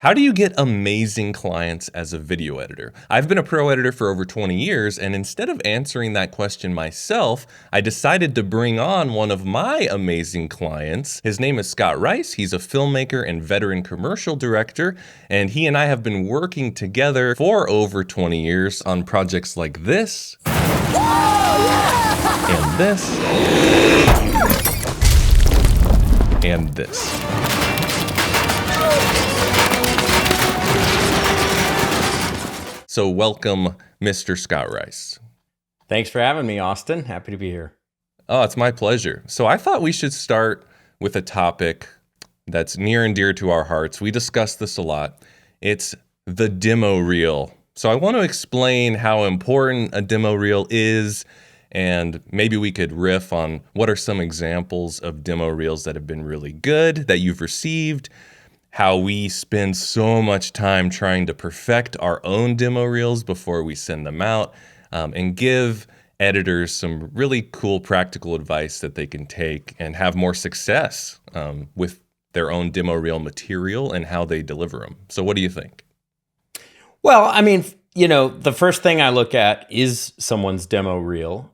How do you get amazing clients as a video editor? I've been a pro editor for over 20 years, and instead of answering that question myself, I decided to bring on one of my amazing clients. His name is Scott Rice. He's a filmmaker and veteran commercial director, and he and I have been working together for over 20 years on projects like this, and this, and this. So welcome, Mr. Scott Rice. Thanks for having me, Austin. Happy to be here. Oh, it's my pleasure. So I thought we should start with a topic that's near and dear to our hearts. We discuss this a lot. It's the demo reel. So I want to explain how important a demo reel is, and maybe we could riff on what are some examples of demo reels that have been really good that you've received, how we spend so much time trying to perfect our own demo reels before we send them out, and give editors some really cool practical advice that they can take and have more success with their own demo reel material and how they deliver them. So what do you think? Well, I mean, the first thing I look at is someone's demo reel.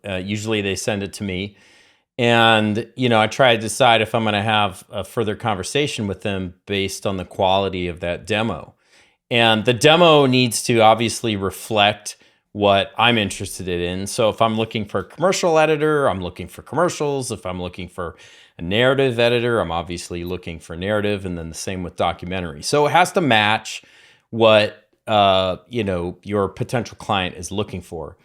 Usually they send it to me. And, I try to decide if I'm going to have a further conversation with them based on the quality of that demo. And the demo needs to obviously reflect what I'm interested in. So if I'm looking for a commercial editor, I'm looking for commercials. If I'm looking for a narrative editor, I'm obviously looking for narrative, and then the same with documentary. So it has to match what, your potential client is looking for.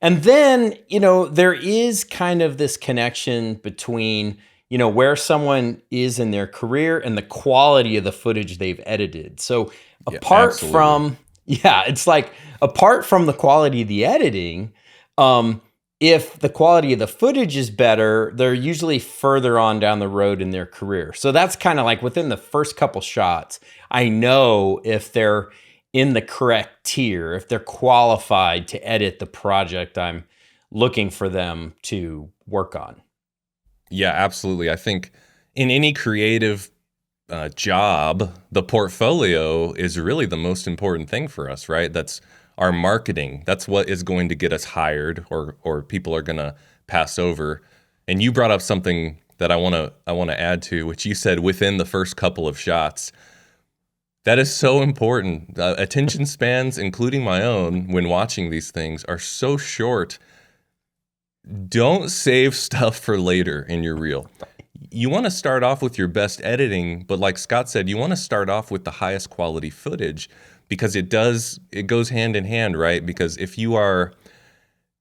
And then, there is kind of this connection between, where someone is in their career and the quality of the footage they've edited. So apart from the quality of the editing, if the quality of the footage is better, they're usually further on down the road in their career. So that's kind of like within the first couple shots, I know if they're in the correct tier, if they're qualified to edit the project I'm looking for them to work on. Yeah, absolutely. I think in any creative job, the portfolio is really the most important thing for us, right? That's our marketing. That's what is going to get us hired, or people are going to pass over. And you brought up something that I want to add to, which you said within the first couple of shots. That is so important. Attention spans, including my own, when watching these things, are so short. Don't save stuff for later in your reel. You want to start off with your best editing, but like Scott said, you want to start off with the highest quality footage, because it goes hand in hand, right? Because if you are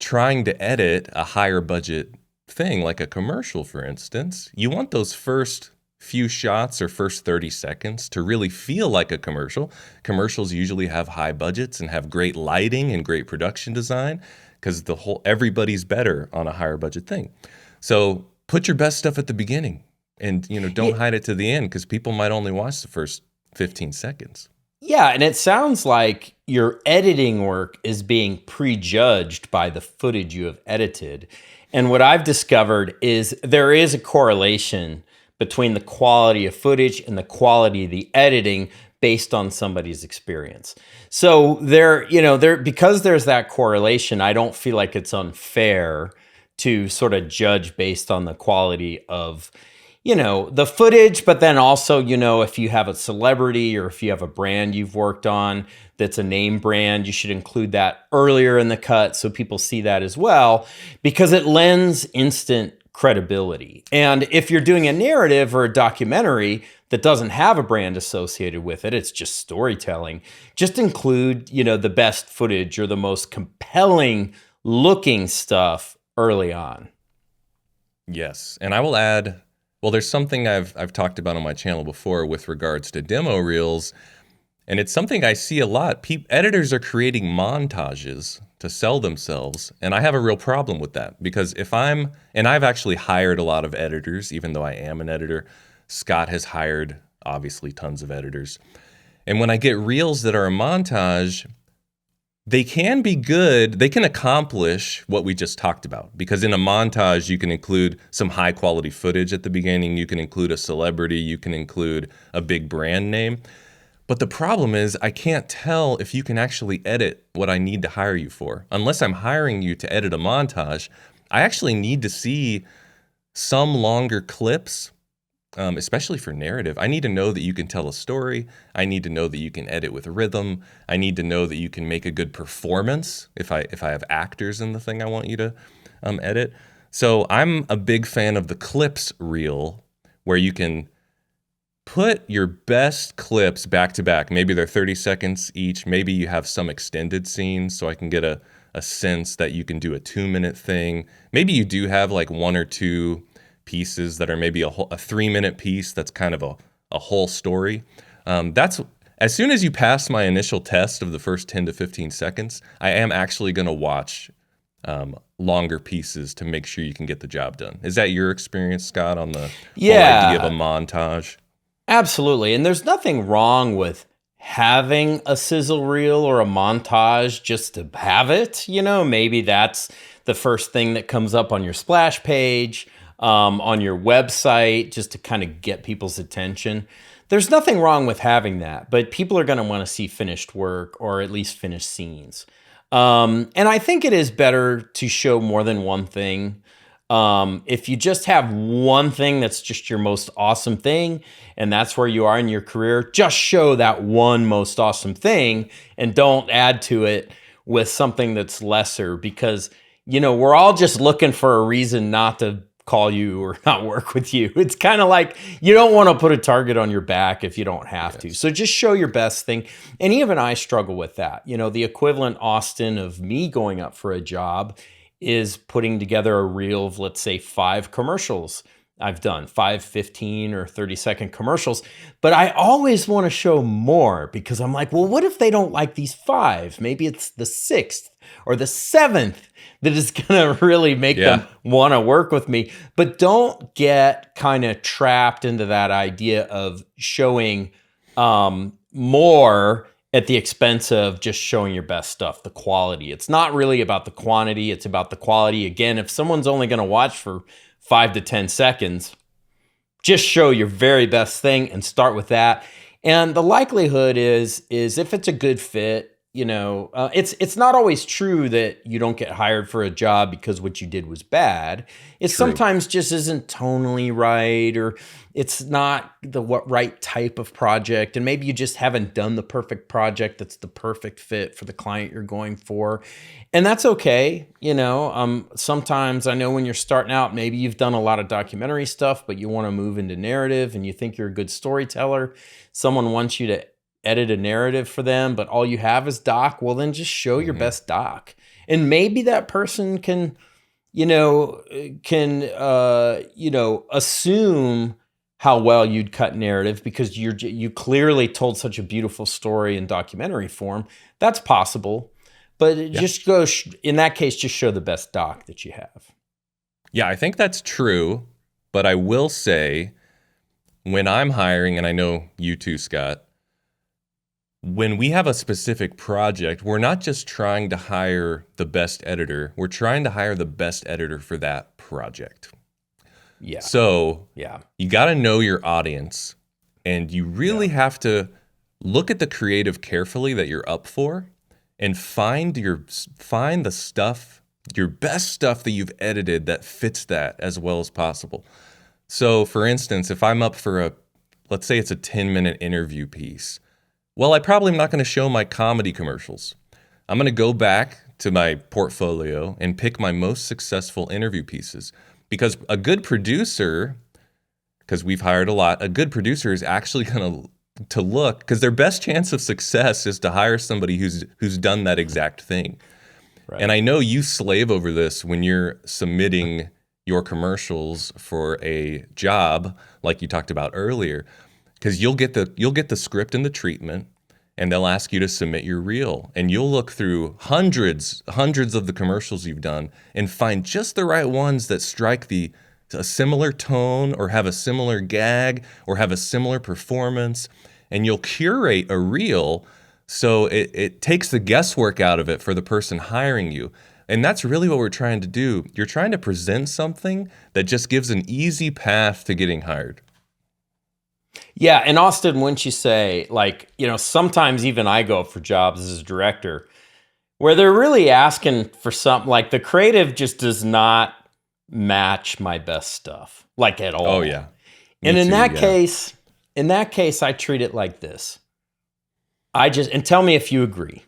trying to edit a higher budget thing, like a commercial, for instance, you want those first few shots or first 30 seconds to really feel like a commercial. Commercials usually have high budgets and have great lighting and great production design, because everybody's better on a higher budget thing. So put your best stuff at the beginning, and don't hide it to the end, because people might only watch the first 15 seconds. Yeah, and it sounds like your editing work is being prejudged by the footage you have edited. And what I've discovered is there is a correlation between the quality of footage and the quality of the editing based on somebody's experience. So because there's that correlation, I don't feel like it's unfair to sort of judge based on the quality of, the footage, but then also, if you have a celebrity or if you have a brand you've worked on that's a name brand, you should include that earlier in the cut so people see that as well, because it lends instant credibility. And if you're doing a narrative or a documentary that doesn't have a brand associated with it, it's just storytelling, just include, the best footage or the most compelling looking stuff early on. Yes. And I will add, well, there's something I've talked about on my channel before with regards to demo reels, and it's something I see a lot. Editors are creating montages to sell themselves, and I have a real problem with that, because and I've actually hired a lot of editors, even though I am an editor. Scott has hired, obviously, tons of editors. And when I get reels that are a montage, they can be good. They can accomplish what we just talked about, because in a montage, you can include some high quality footage at the beginning. You can include a celebrity. You can include a big brand name. But the problem is, I can't tell if you can actually edit what I need to hire you for. Unless I'm hiring you to edit a montage, I actually need to see some longer clips, especially for narrative. I need to know that you can tell a story. I need to know that you can edit with rhythm. I need to know that you can make a good performance if I have actors in the thing I want you to edit. So I'm a big fan of the clips reel, where you can put your best clips back to back. Maybe they're 30 seconds each. Maybe you have some extended scenes so I can get a sense that you can do a 2 minute thing. Maybe you do have like one or two pieces that are maybe a 3 minute piece that's kind of a whole story. That's as soon as you pass my initial test of the first 10 to 15 seconds, I am actually going to watch longer pieces to make sure you can get the job done. Is that your experience, Scott, on the whole idea of a Yeah, montage? absolutely. And there's nothing wrong with having a sizzle reel or a montage just to have it. Maybe that's the first thing that comes up on your splash page, on your website, just to kind of get people's attention. There's nothing wrong with having that, but people are going to want to see finished work or at least finished scenes. And I think it is better to show more than one thing. If you just have one thing that's just your most awesome thing, and that's where you are in your career, just show that one most awesome thing and don't add to it with something that's lesser, because, we're all just looking for a reason not to call you or not work with you. It's kind of like you don't want to put a target on your back if you don't have to. Yes. So just show your best thing. And even I struggle with that. The equivalent, Austen, of me going up for a job is putting together a reel of, let's say, 5 commercials. I've done 5, 15, or 30-second commercials, but I always want to show more, because I'm like, well, what if they don't like these 5? Maybe it's the 6th or the 7th that is going to really make Yeah. them want to work with me. But don't get kind of trapped into that idea of showing more at the expense of just showing your best stuff, the quality. It's not really about the quantity, it's about the quality. Again, if someone's only going to watch for 5 to 10 seconds, just show your very best thing and start with that. And the likelihood is if it's a good fit, it's not always true that you don't get hired for a job because what you did was bad. It True. sometimes just isn't tonally right, or it's not the right type of project, and maybe you just haven't done the perfect project that's the perfect fit for the client you're going for, and that's okay. Sometimes I know when you're starting out, maybe you've done a lot of documentary stuff, but you want to move into narrative, and you think you're a good storyteller. Someone wants you to edit a narrative for them, but all you have is doc. Well, then just show your Hmm. best doc, and maybe that person can assume how well you'd cut narrative because you clearly told such a beautiful story in documentary form. That's possible, but Yeah. just go in that case, just show the best doc that you have. Yeah, I think that's true. But I will say, when I'm hiring, and I know you too, Scott, when we have a specific project, we're not just trying to hire the best editor, we're trying to hire the best editor for that project. Yeah, So yeah, you got to know your audience, and you yeah, really have to look at the creative carefully that you're up for, and find the stuff, your best stuff that you've edited that fits that as well as possible. So for instance, if I'm up for let's say it's a 10-minute interview piece, well, I probably am not going to show my comedy commercials. I'm going to go back to my portfolio and pick my most successful interview pieces, because a good producer, because we've hired a lot, a good producer is actually going to look, because their best chance of success is to hire somebody who's done that exact thing. And right. I know you slave over this when you're submitting your commercials for a job, like you talked about earlier, because you'll get the script and the treatment, and they'll ask you to submit your reel, and you'll look through hundreds of the commercials you've done and find just the right ones that strike a similar tone, or have a similar gag, or have a similar performance, and you'll curate a reel so it takes the guesswork out of it for the person hiring you. And that's really what we're trying to do. You're trying to present something that just gives an easy path to getting hired. Yeah, and Austin, wouldn't you say, like, sometimes even I go for jobs as a director where they're really asking for something like the creative just does not match my best stuff, like at Oh all. yeah, me And in too. that Yeah, case, I treat it like this. And tell me if you agree.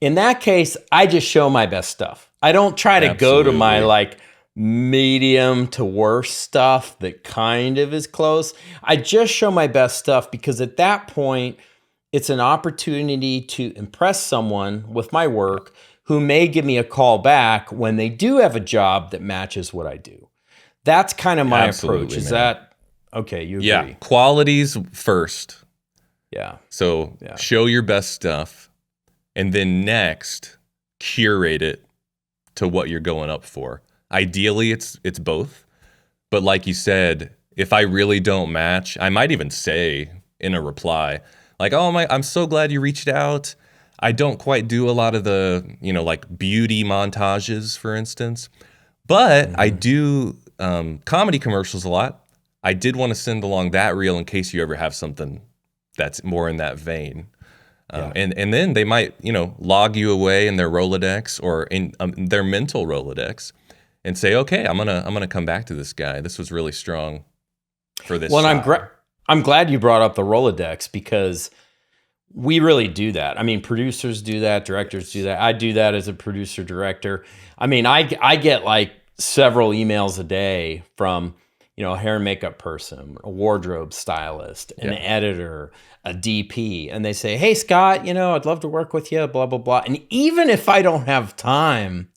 In that case, I just show my best stuff. I don't try to go to my absolutely, like medium to worst stuff that kind of is close. I just show my best stuff because at that point, it's an opportunity to impress someone with my yeah, work who may give me a call back when they do have a job that matches what I do. That's kind of my approach. absolutely, Is man. that okay? You Yeah, agree? qualities first. Yeah. So Yeah. show your best stuff, and then next curate it to what you're going up for. Ideally, it's both. But like you said, if I really don't match, I might even say in a reply, like, "Oh my, I'm so glad you reached out. I don't quite do a lot of the, like beauty montages, for instance, but I Mhm. do comedy commercials a lot. I did want to send along that reel in case you ever have something that's more in that vein." Yeah. And then they might, log you away in their Rolodex or in their mental Rolodex and say, okay, I'm gonna come back to this guy. This was really strong for this Well, and style. I'm glad you brought up the Rolodex because we really do that. I mean, producers do that, directors do that. I do that as a producer director. I mean, I get like several emails a day from, a hair and makeup person, a wardrobe stylist, an Yeah, editor, a DP, and they say, "Hey Scott, I'd love to work with you, blah blah blah." And even if I don't have time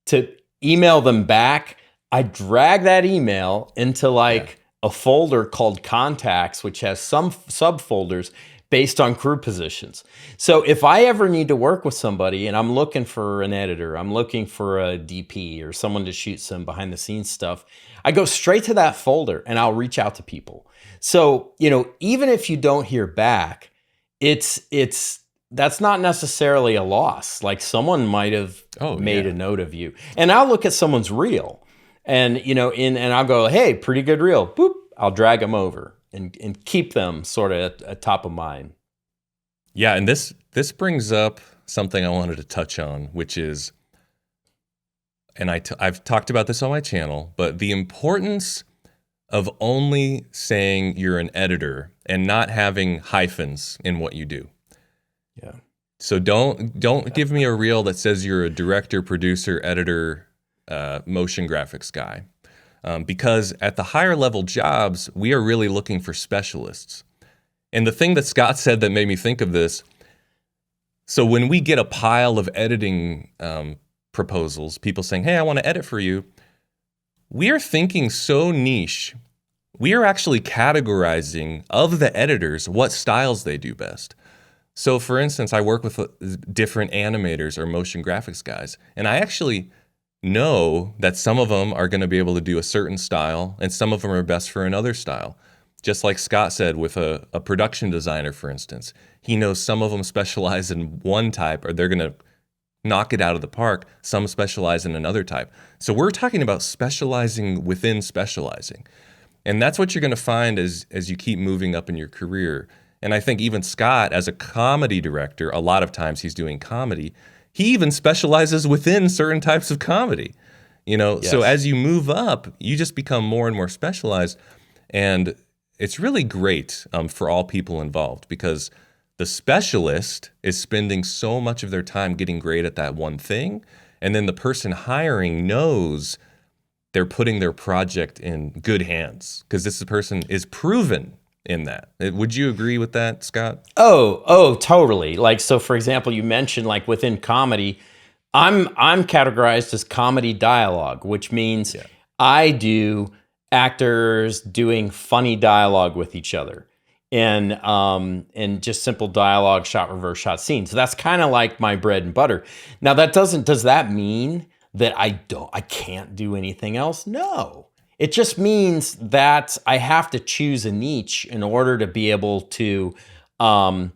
to email them back, I drag that email into yeah, like a folder called contacts, which has some subfolders based on crew positions. So if I ever need to work with somebody and I'm looking for an editor, I'm looking for a DP or someone to shoot some behind the scenes stuff, I go straight to that folder and I'll reach out to people. So, even if you don't hear back, it's that's not necessarily a loss. Like someone might have oh made yeah, a note of you. And I'll look at someone's reel and and I'll go, "Hey, pretty good reel." Boop, I'll drag them over and keep them sort of at top of mind. yeah. And this brings up something I wanted to touch on, which is, and I've talked about this on my channel, but the importance of only saying you're an editor and not having hyphens in what you do. Yeah. So don't give me a reel that says you're a director, producer, editor, motion graphics guy, because at the higher level jobs, we are really looking for specialists. And the thing that Scott said that made me think of this. So when we get a pile of editing proposals, people saying, "Hey, I want to edit for you," we are thinking so niche. We are actually categorizing of the editors what styles they do best. So, for instance, I work with different animators or motion graphics guys, and I actually know that some of them are going to be able to do a certain style, and some of them are best for another style. Just like Scott said with a production designer, for instance, he knows some of them specialize in one type, or they're going to knock it out of the park. Some specialize in another type. So, we're talking about specializing within specializing. And that's what you're going to find as you keep moving up in your career. And I think even Scott, as a comedy director, a lot of times he's doing comedy. He even specializes within certain types of comedy. So Yes. as you move up, you just become more and more specialized. And it's really great for all people involved because the specialist is spending so much of their time getting great at that one thing. And then the person hiring knows they're putting their project in good hands because this person is proven in that. Would you agree with that, Scott? Oh, totally. Like so for example, you mentioned like within comedy, I'm categorized as comedy dialogue, which means Yeah. I do actors doing funny dialogue with each other and just simple dialogue, shot reverse shot scene. So that's kind of like my bread and butter. Now does that mean that I can't do anything else? No. It just means that I have to choose a niche in order to be able to um,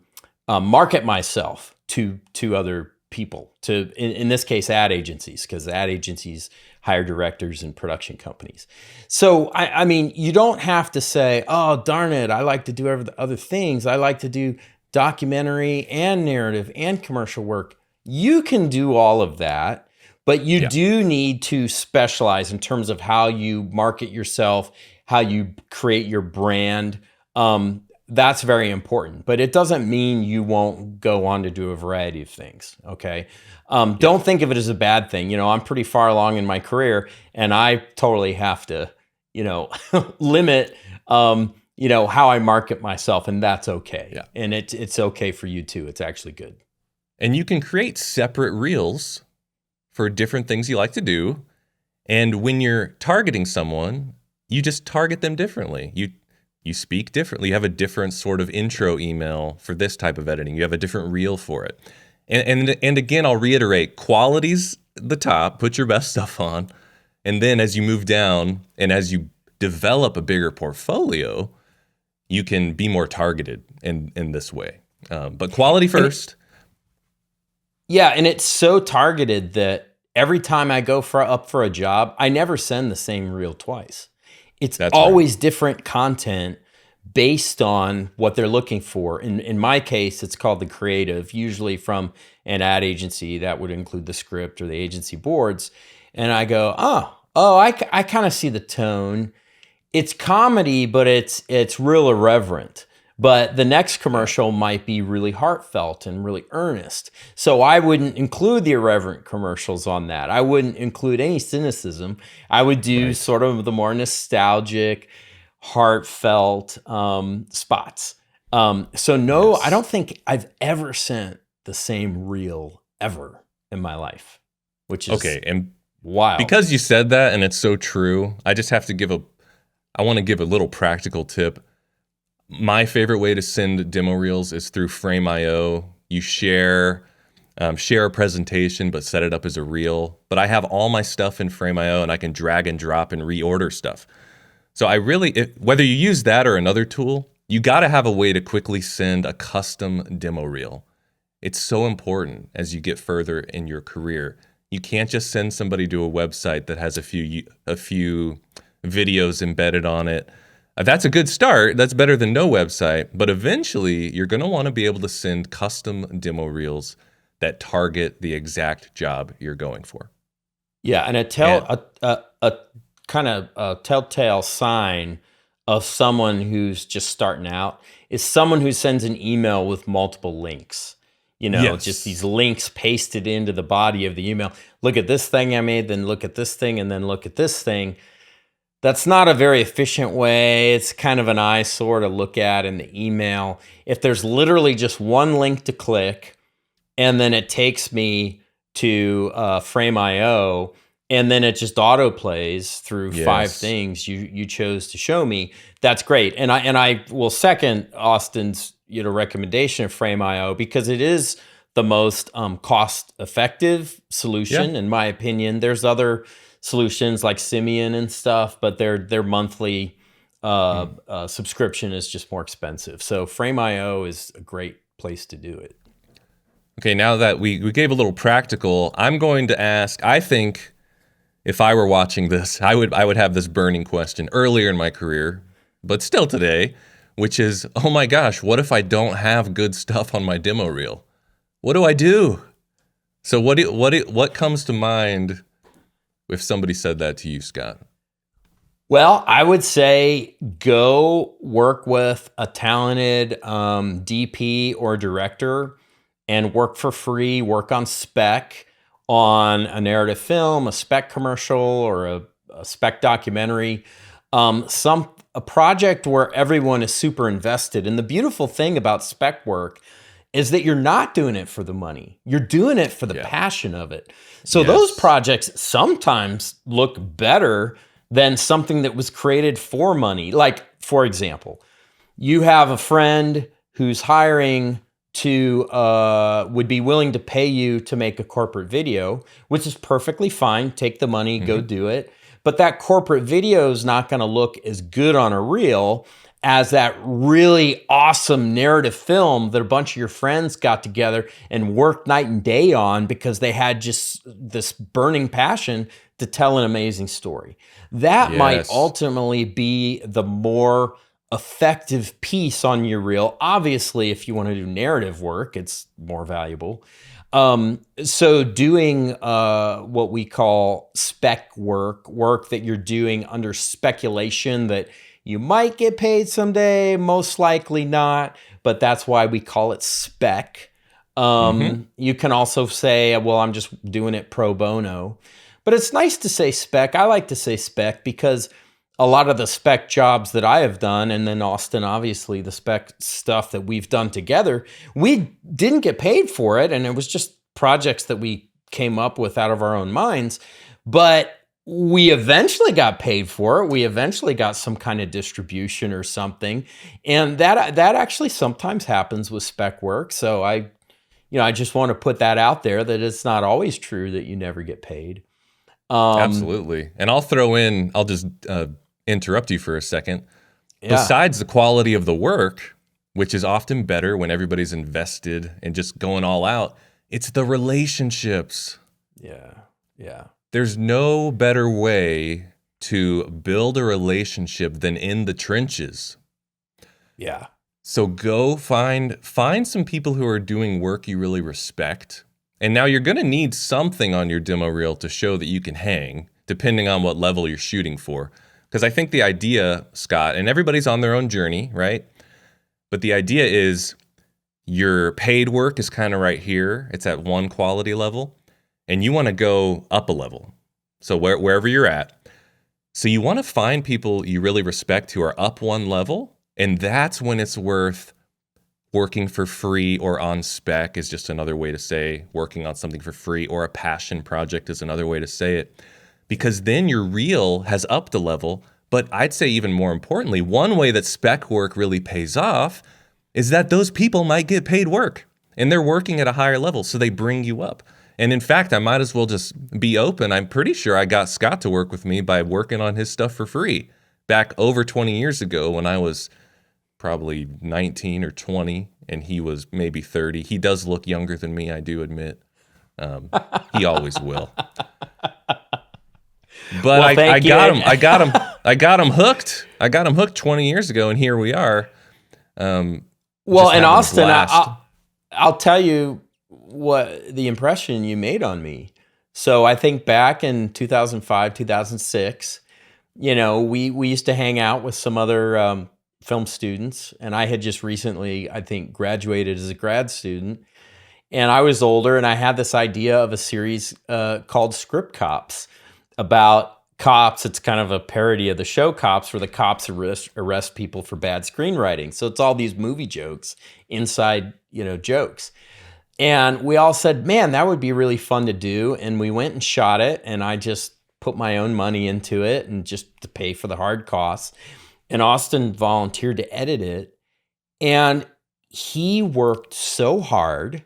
market myself to other people, to in this case ad agencies, because ad agencies hire directors and production companies. So I mean, you don't have to say, oh darn it, I like to do other things. I like to do documentary and narrative and commercial work. You can do all of that, but you do need to specialize in terms of how you market yourself, how you create your brand. That's very important, but it doesn't mean you won't go on to do a variety of things. Okay. Don't think of it as a bad thing. I'm pretty far along in my career, and I totally have to, limit, how I market myself, and that's okay. Yeah. And it's okay for you too. It's actually good. And you can create separate reels for different things you like to do. And when you're targeting someone, you just target them differently. You speak differently. You have a different sort of intro email for this type of editing. You have a different reel for it. And again, I'll reiterate, quality's the top. Put your best stuff on. And then as you move down and as you develop a bigger portfolio, you can be more targeted in this way. But quality first. And it's so targeted that every time I go up for a job, I never send the same reel twice. It's always different content based on what they're looking for. In my case, it's called the creative, usually from an ad agency. That would include the script or the agency boards. And I go, I kind of see the tone. It's comedy, but it's real irreverent. But the next commercial might be really heartfelt and really earnest. So I wouldn't include the irreverent commercials on that. I wouldn't include any cynicism. I would do sort of the more nostalgic, heartfelt spots. I don't think I've ever sent the same reel ever in my life, which is okay. And wild. Because you said that, and it's so true, I just have to I want to give a little practical tip. My favorite way to send demo reels is through Frame.io. You share a presentation, but set it up as a reel. But I have all my stuff in Frame.io, and I can drag and drop and reorder stuff. So whether you use that or another tool, you got to have a way to quickly send a custom demo reel. It's so important as you get further in your career. You can't just send somebody to a website that has a few videos embedded on it. That's a good start. That's better than no website. But eventually, you're going to want to be able to send custom demo reels that target the exact job you're going for. Yeah, and a kind of a telltale sign of someone who's just starting out is someone who sends an email with multiple links. Just these links pasted into the body of the email. Look at this thing I made, then look at this thing, and then look at this thing. That's not a very efficient way. It's kind of an eyesore to look at in the email. If there's literally just one link to click, and then it takes me to Frame.io, and then it just auto plays through 5 things you chose to show me, that's great. And I will second Austen's recommendation of Frame.io, because it is the most cost-effective solution, in my opinion. There's other solutions like Simeon and stuff, but their monthly subscription is just more expensive. So Frame.io is a great place to do it. Okay, now that we gave a little practical, I'm going to ask, I think if I were watching this, I would have this burning question earlier in my career, but still today, which is, oh my gosh, what if I don't have good stuff on my demo reel? What do I do? So what comes to mind if somebody said that to you, Scott? Well, I would say go work with a talented DP or director and work for free, work on spec on a narrative film, a spec commercial, or a spec documentary, a project where everyone is super invested. And the beautiful thing about spec work is that you're not doing it for the money. You're doing it for the passion of it. So those projects sometimes look better than something that was created for money. Like, for example, you have a friend who's hiring would be willing to pay you to make a corporate video, which is perfectly fine. Take the money, go do it. But that corporate video is not going to look as good on a reel as that really awesome narrative film that a bunch of your friends got together and worked night and day on because they had just this burning passion to tell an amazing story. That might Yes. ultimately be the more effective piece on your reel. Obviously, if you want to do narrative work, it's more valuable. So doing what we call spec work that you're doing under speculation that you might get paid someday, most likely not, but that's why we call it spec. Hmm. You can also say, well, I'm just doing it pro bono. But it's nice to say spec. I like to say spec because a lot of the spec jobs that I have done, and then Austen, obviously, the spec stuff that we've done together, we didn't get paid for it. And it was just projects that we came up with out of our own minds. But we eventually got paid for it. We eventually got some kind of distribution or something. And that actually sometimes happens with spec work. So I just want to put that out there that it's not always true that you never get paid. Absolutely. And I'll just interrupt you for a second. Yeah, Besides the quality of the work, which is often better when everybody's invested and just going all out, it's the relationships. yeah, yeah, There's no better way to build a relationship than in the trenches. yeah, So go find some people who are doing work you really respect. And now you're going to need something on your demo reel to show that you can hang, depending on what level you're shooting for. Because I think the idea, Scott, and everybody's on their own journey, right? But the idea is your paid work is kind of right here. It's at one quality level, and you want to go up a level. So wherever you're at. So you want to find people you really respect who are up one level, and that's when it's worth working for free or on spec is just another way to say working on something for free, or a passion project is another way to say it. Because then your reel has upped a level. But I'd say even more importantly, one way that spec work really pays off is that those people might get paid work and they're working at a higher level. So they bring you up. And in fact, I might as well just be open. I'm pretty sure I got Scott to work with me by working on his stuff for free back over 20 years ago when I was probably 19 or 20 and he was maybe 30. He does look younger than me, I do admit. He always will. But well, I thank you. got him. I got him hooked. I got him hooked 20 years ago, and here we are. Well, Just and having a Austen, blast. I'll tell you what the impression you made on me. So I think back in 2005, 2006, we used to hang out with some other film students, and I had just recently, I think, graduated as a grad student, and I was older, and I had this idea of a series called Script Cops about cops. It's kind of a parody of the show Cops, where the cops arrest people for bad screenwriting. So it's all these movie jokes inside, jokes. And we all said, man, that would be really fun to do. And we went and shot it. And I just put my own money into it and just to pay for the hard costs. And Austen volunteered to edit it. And he worked so hard.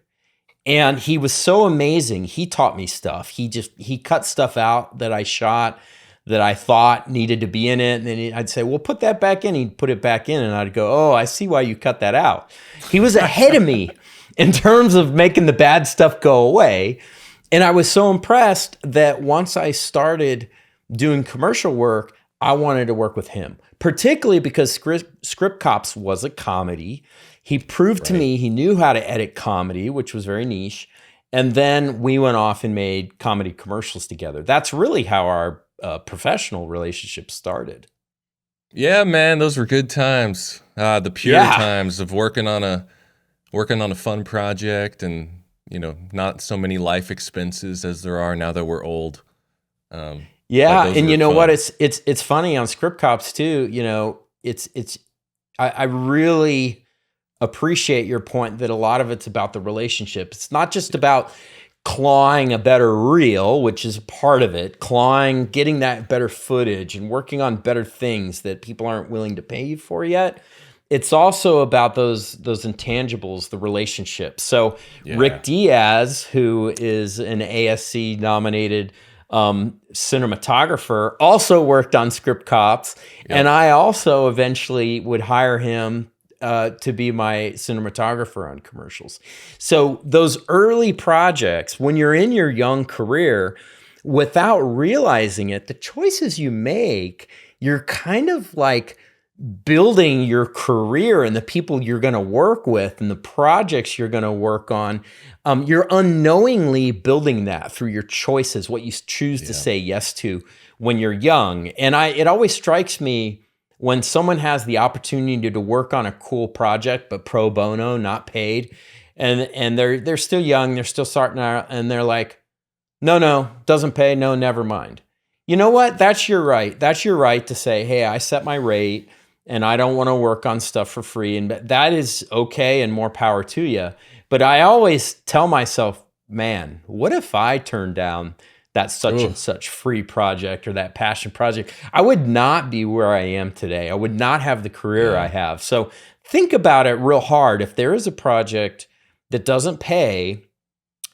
And he was so amazing. He taught me stuff. He cut stuff out that I shot that I thought needed to be in it. And then I'd say, well, put that back in. He'd put it back in. And I'd go, oh, I see why you cut that out. He was ahead of me in terms of making the bad stuff go away. And I was so impressed that once I started doing commercial work, I wanted to work with him, particularly because Script Cops was a comedy. He proved to Right. me he knew how to edit comedy, which was very niche. And then we went off and made comedy commercials together. That's really how our professional relationship started. Yeah, man, those were good times. The pure Yeah. times of working on a fun project, and not so many life expenses as there are now that we're old. But Yeah, those and were you know what? fun. It's funny on Script Cops too. It's I really appreciate your point that a lot of it's about the relationship. It's not just about clawing a better reel, which is part of it, clawing, getting that better footage and working on better things that people aren't willing to pay you for yet. It's also about those intangibles, the relationships. So Yeah. Rick Diaz, who is an ASC nominated cinematographer, also worked on script cops. Yep. And I also eventually would hire him to be my cinematographer on commercials. So those early projects, when you're in your young career, without realizing it, the choices you make, you're kind of like building your career and the people you're going to work with and the projects you're going to work on. You're unknowingly building that through your choices, what you choose to say yes to when you're young. And it always strikes me when someone has the opportunity to work on a cool project, but pro bono, not paid, and they're still young, they're still starting out, and they're like, no, doesn't pay, no, never mind. You know what? That's your right. That's your right to say, hey, I set my rate and I don't want to work on stuff for free. And that is okay and more power to you. But I always tell myself, man, what if I turned down that such and such free project or that passion project? I would not be where I am today. I would not have the career I have. So think about it real hard. If there is a project that doesn't pay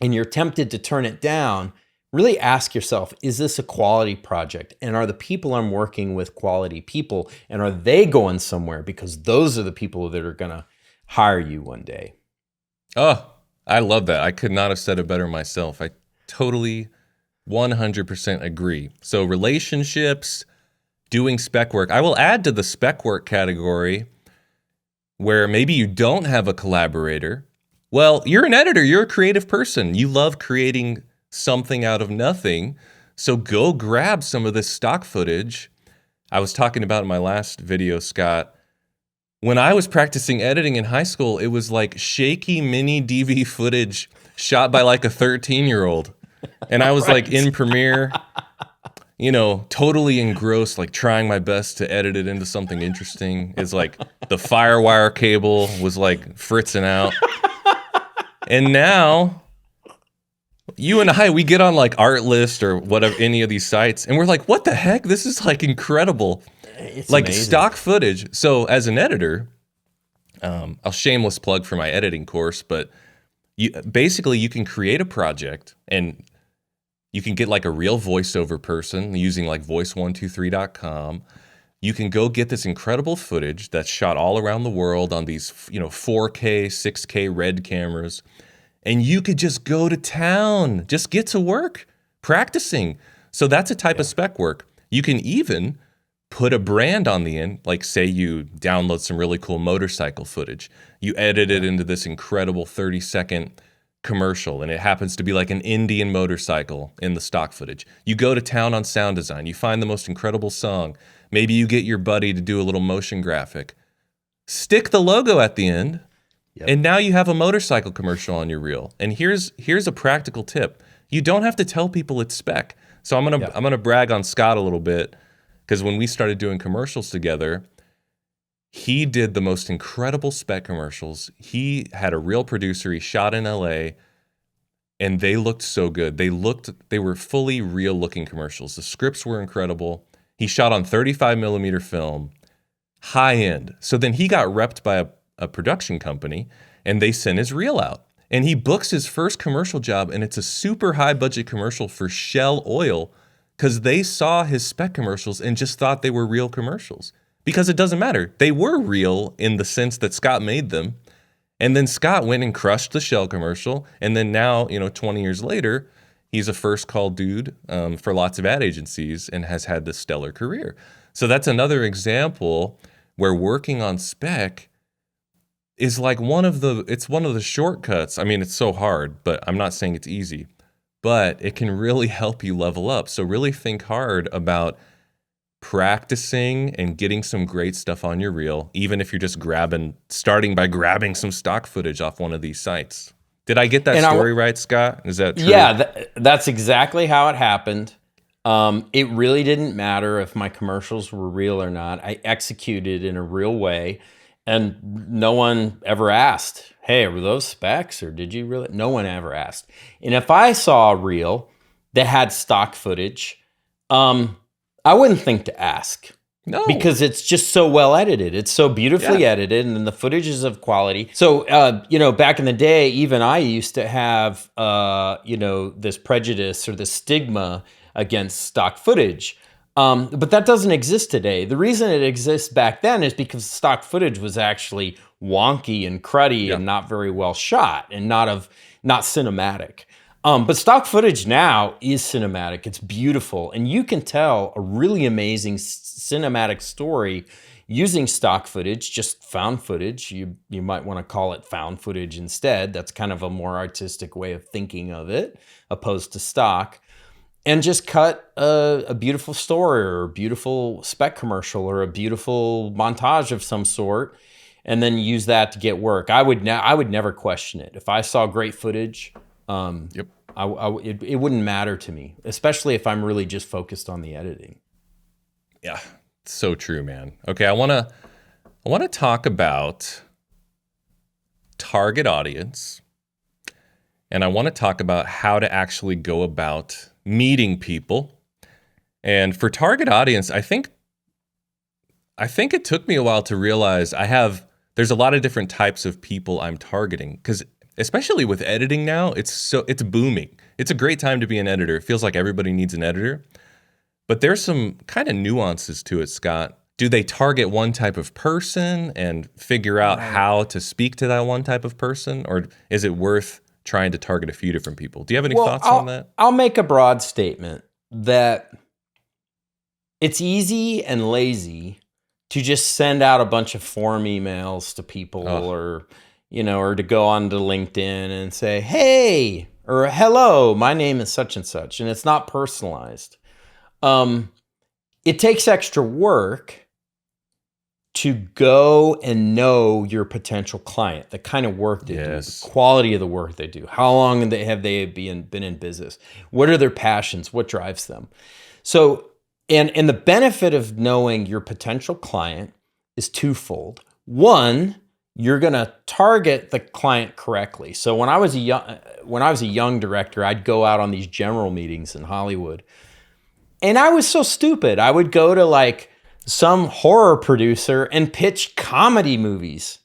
and you're tempted to turn it down, really ask yourself, is this a quality project? And are the people I'm working with quality people? And are they going somewhere? Because those are the people that are going to hire you one day. Oh, I love that. I could not have said it better myself. I totally 100% agree. So relationships, doing spec work. I will add to the spec work category where maybe you don't have a collaborator. Well, you're an editor. You're a creative person. You love creating something out of nothing. So go grab some of this stock footage. I was talking about in my last video, Scott. When I was practicing editing in high school, it was like shaky mini DV footage shot by like a 13-year-old. And I was like in Premiere, totally engrossed, like trying my best to edit it into something interesting. It's like the Firewire cable was like fritzing out. And now you and I, we get on like Artlist or whatever, any of these sites, and we're like, what the heck? This is like incredible. It's like amazing. Stock footage. So as an editor, I'll shameless plug for my editing course, but you can create a project and you can get like a real voiceover person using like voice123.com. You can go get this incredible footage that's shot all around the world on these, 4K, 6K red cameras. And you could just go to town, just get to work practicing. So that's a type of spec work. You can even put a brand on the end, like say you download some really cool motorcycle footage. You edit it into this incredible 30-second commercial, and it happens to be like an Indian motorcycle in the stock footage. You go to town on sound design. You find the most incredible song. Maybe you get your buddy to do a little motion graphic. Stick the logo at the end. Yep. And now you have a motorcycle commercial on your reel. And here's a practical tip. You don't have to tell people it's spec. So I'm gonna brag on Scott a little bit, because when we started doing commercials together, he did the most incredible spec commercials. He had a real producer. He shot in LA, and they looked so good. They were fully real looking commercials. The scripts were incredible. He shot on 35 millimeter film, high end. So then he got repped by a production company, and they sent his reel out. And he books his first commercial job, and it's a super high budget commercial for Shell Oil, because they saw his spec commercials and just thought they were real commercials. Because it doesn't matter. They were real in the sense that Scott made them. And then Scott went and crushed the Shell commercial. And then now, 20 years later, he's a first call dude for lots of ad agencies and has had this stellar career. So that's another example where working on spec is like one of the shortcuts. I mean, it's so hard, but I'm not saying it's easy, but it can really help you level up. So really think hard about practicing and getting some great stuff on your reel, even if you're just starting by grabbing some stock footage off one of these sites. Did I get that story right, Scott? Is that true? Yeah, that's exactly how it happened. It really didn't matter if my commercials were real or not. I executed in a real way, and no one ever asked, hey, were those specs, or did you really? No one ever asked. And if I saw a reel that had stock footage, I wouldn't think to ask. No. Because it's just so well edited. It's so beautifully edited, and the footage is of quality. So, back in the day, even I used to have, this prejudice or the stigma against stock footage. But that doesn't exist today. The reason it exists back then is because stock footage was actually wonky and cruddy Yeah. and not very well shot and not cinematic. But stock footage now is cinematic. It's beautiful, and you can tell a really amazing cinematic story using stock footage, just found footage. You might want to call it found footage instead. That's kind of a more artistic way of thinking of it, opposed to stock. And just cut a beautiful story or a beautiful spec commercial or a beautiful montage of some sort, and then use that to get work. I would never question it. If I saw great footage, Yep. it wouldn't matter to me, especially if I'm really just focused on the editing. Yeah. So true, man. Okay, I want to talk about target audience, and I want to talk about how to actually go about meeting people. And for target audience, I think it took me a while to realize there's a lot of different types of people I'm targeting, because especially with editing now, it's booming. It's a great time to be an editor. It feels like everybody needs an editor. But there's some kind of nuances to it, Scott. Do they target one type of person and figure out how to speak to that one type of person? Or is it worth trying to target a few different people? Do you have any thoughts on that? I'll make a broad statement that it's easy and lazy to just send out a bunch of form emails to people or to go onto LinkedIn and say, hey, or hello, my name is such and such. And it's not personalized. It takes extra work to go and know your potential client, the kind of work they do, the quality of the work they do, how long have they been in business, what are their passions, what drives them. So, and the benefit of knowing your potential client is twofold. One, you're going to target the client correctly. So when I was a young director, I'd go out on these general meetings in Hollywood. And I was so stupid. I would go to like some horror producer and pitch comedy movies.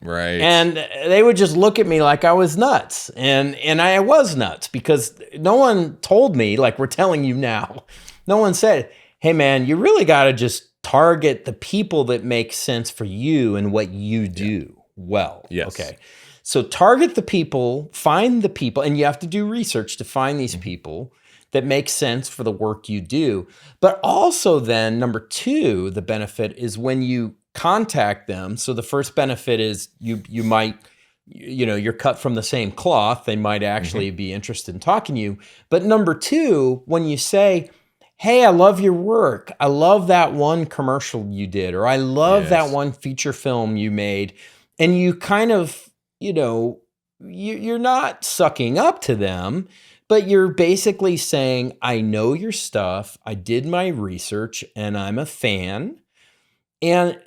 Right. And they would just look at me like I was nuts. And I was nuts because no one told me, like we're telling you now. No one said, hey man, you really got to just target the people that make sense for you and what you do well. Yes. Okay. So target the people, find the people, and you have to do research to find these people that makes sense for the work you do. But also then, number two, the benefit is when you contact them. So the first benefit is you might, you're cut from the same cloth. They might actually be interested in talking to you. But number two, when you say, hey, I love your work. I love that one commercial you did, or I love that one feature film you made. And you kind of, you're not sucking up to them, but you're basically saying, I know your stuff, I did my research, and I'm a fan. And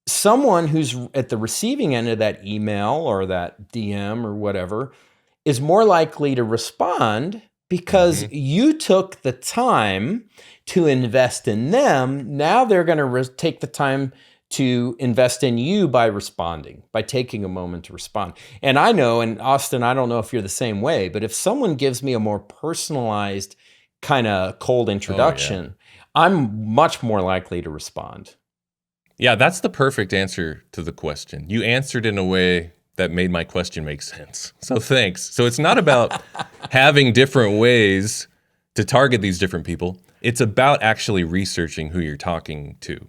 someone who's at the receiving end of that email or that DM or whatever is more likely to respond because you took the time to invest in them. Now they're going to take the time to invest in you by responding, by taking a moment to respond. And I know, and Austen, I don't know if you're the same way, but if someone gives me a more personalized kind of cold introduction, I'm much more likely to respond. Yeah, that's the perfect answer to the question. You answered in a way that made my question make sense. So thanks. So it's not about having different ways to target these different people. It's about actually researching who you're talking to.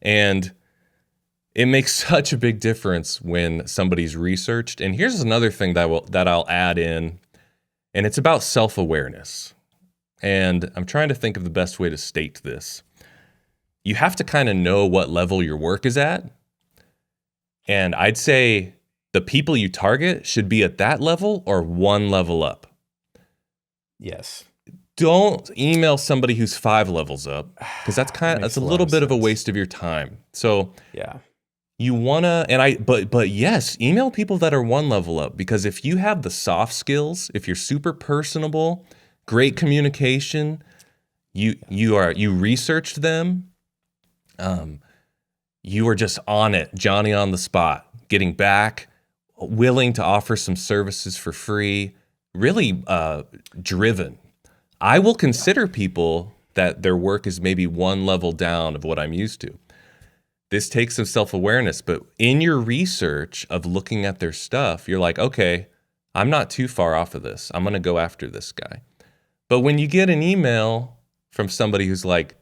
And it makes such a big difference when somebody's researched. And here's another thing that I'll add in, and it's about self-awareness. And I'm trying to think of the best way to state this. You have to kind of know what level your work is at. And I'd say the people you target should be at that level or one level up. Yes. Don't email somebody who's 5 levels up, because that's a little bit of a waste of your time. So yeah. You wanna, but yes, email people that are 1 level up, because if you have the soft skills, if you're super personable, great communication, you researched them, you are just on it, Johnny on the spot, getting back, willing to offer some services for free, really driven. I will consider people that their work is maybe one level down of what I'm used to. This takes some self-awareness, but in your research of looking at their stuff, you're like, okay, I'm not too far off of this. I'm going to go after this guy. But when you get an email from somebody who's like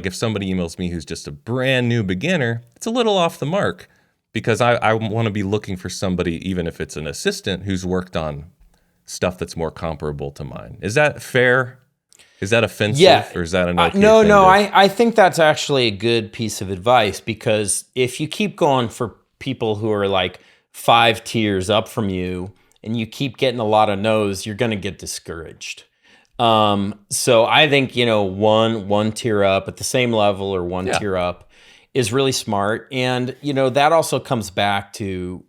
if somebody emails me who's just a brand new beginner, it's a little off the mark because I want to be looking for somebody, even if it's an assistant, who's worked on stuff that's more comparable to mine. Is that fair? Is that offensive, Yeah. or is that an okay No, thing no, to- I think that's actually a good piece of advice, because if you keep going for people who are like 5 tiers up from you and you keep getting a lot of no's, you're going to get discouraged. So I think, one tier up at the same level or one Yeah. tier up is really smart. And, that also comes back to,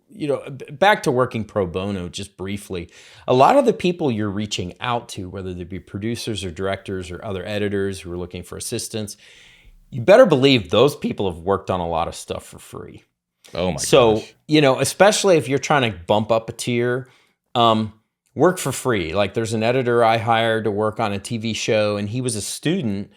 back to working pro bono just briefly. A lot of the people you're reaching out to, whether they be producers or directors or other editors who are looking for assistants, you better believe those people have worked on a lot of stuff for free. Oh my So, gosh. especially if you're trying to bump up a tier, work for free. Like, there's an editor I hired to work on a TV show, and he was a student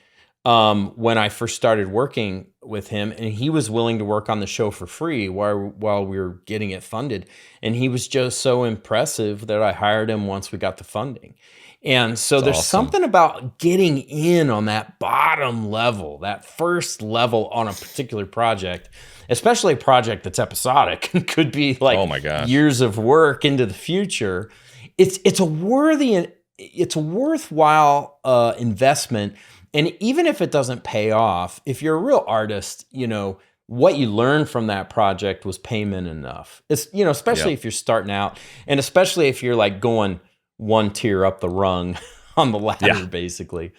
when I first started working with him, and he was willing to work on the show for free while we were getting it funded. And he was just so impressive that I hired him once we got the funding. And so there's awesome. something about getting in on that bottom level, that first level on a particular project, especially a project that's episodic and could be like Oh my gosh. years of work into the future. It's a worthwhile investment. And even if it doesn't pay off, if you're a real artist, what you learned from that project was payment enough. It's, especially Yep. if you're starting out, and especially if you're like going one tier up the rung on the ladder, Yeah. basically.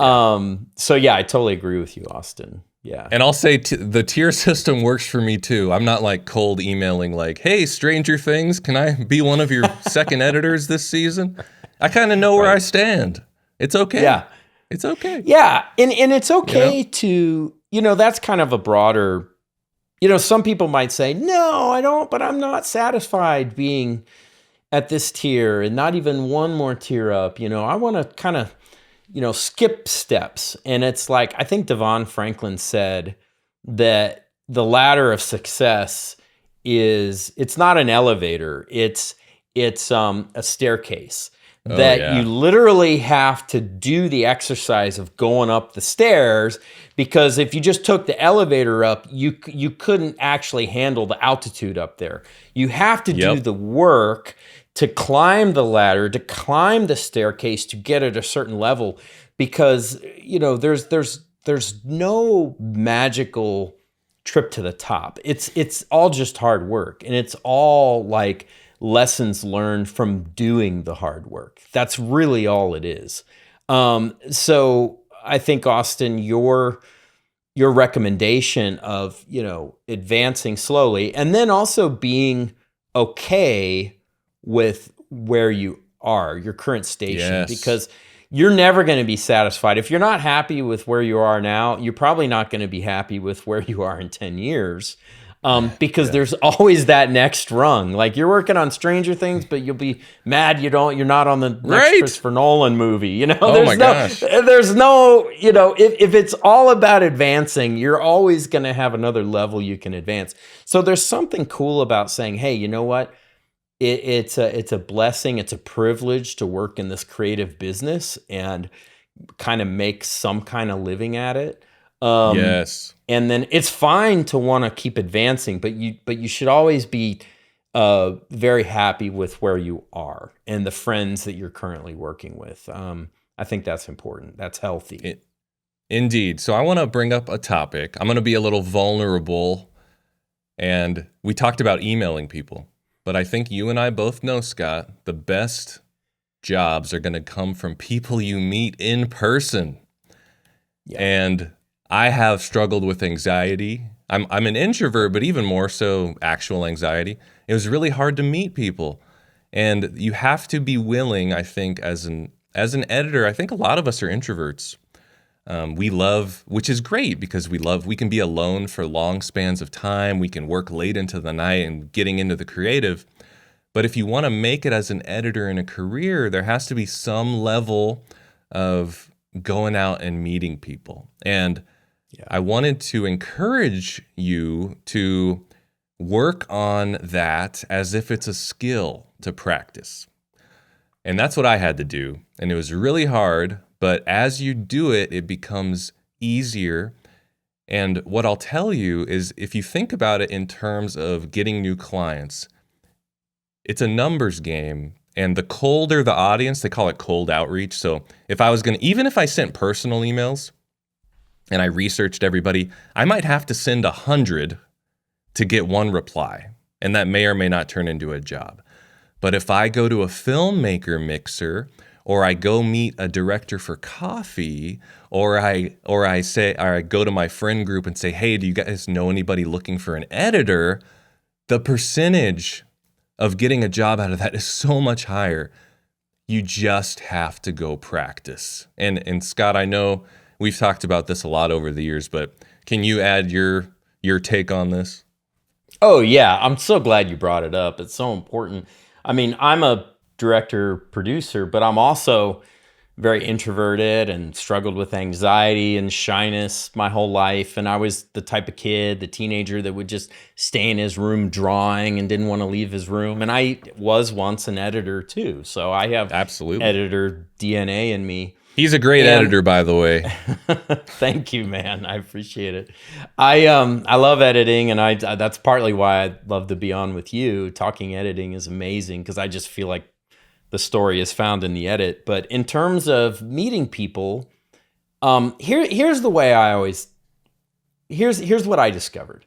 So yeah, I totally agree with you, Austen. Yeah. And I'll say the tier system works for me too. I'm not like cold emailing like, hey, Stranger Things, can I be one of your second editors this season? I kind of know where I stand. It's okay. Yeah. It's okay. Yeah. And it's okay to, that's kind of a broader, some people might say, no, I don't, but I'm not satisfied being at this tier and not even one more tier up. I want to kind of, skip steps. And it's like, I think Devon Franklin said that the ladder of success it's not an elevator. It's a staircase. That you literally have to do the exercise of going up the stairs, because if you just took the elevator up, you couldn't actually handle the altitude up there. You have to do the work to climb the ladder, to climb the staircase, to get at a certain level, because there's no magical trip to the top. It's all just hard work, and it's all like lessons learned from doing the hard work. That's really all it is. So I think, Austen, your recommendation of, advancing slowly and then also being okay with where you are, your current station, because you're never going to be satisfied. If you're not happy with where you are now, you're probably not going to be happy with where you are in 10 years. Because there's always that next rung. Like, you're working on Stranger Things, but you'll be mad you're not on the next Christopher Nolan movie. Gosh. There's no, if it's all about advancing, you're always going to have another level you can advance. So there's something cool about saying, hey, you know what? It's a blessing. It's a privilege to work in this creative business and kind of make some kind of living at it. Yes. And then it's fine to want to keep advancing, but you should always be very happy with where you are and the friends that you're currently working with. I think that's important. That's healthy. Indeed. So I want to bring up a topic. I'm going to be a little vulnerable, and we talked about emailing people, but I think you and I both know, Scott, the best jobs are going to come from people you meet in person. Yeah. And I have struggled with anxiety. I'm an introvert, but even more so actual anxiety. It was really hard to meet people. And you have to be willing, I think, as an editor, I think a lot of us are introverts. We love, which is great because we can be alone for long spans of time. We can work late into the night and getting into the creative. But if you want to make it as an editor in a career, there has to be some level of going out and meeting people. And Yeah. I wanted to encourage you to work on that as if it's a skill to practice. And that's what I had to do. And it was really hard, but as you do it, it becomes easier. And what I'll tell you is if you think about it in terms of getting new clients, it's a numbers game. And the colder the audience, they call it cold outreach. So if I was going to, even if I sent personal emails and I researched everybody, I might have to send 100 to get one reply. And that may or may not turn into a job. But if I go to a filmmaker mixer, or I go meet a director for coffee, or I go to my friend group and say, hey, do you guys know anybody looking for an editor? The percentage of getting a job out of that is so much higher. You just have to go practice. And Scott, I know we've talked about this a lot over the years, but can you add your take on this? Oh, yeah. I'm so glad you brought it up. It's so important. I mean, I'm a director producer, but I'm also very introverted and struggled with anxiety and shyness my whole life. And I was the type of kid, the teenager that would just stay in his room drawing and didn't want to leave his room. And I was once an editor too. So I have Absolutely. editor DNA in me. He's a great editor, by the way. Thank you, man. I appreciate it. I love editing, and I that's partly why I love to be on with you. Talking editing is amazing because I just feel like the story is found in the edit. But in terms of meeting people, here's the way I always here's what I discovered.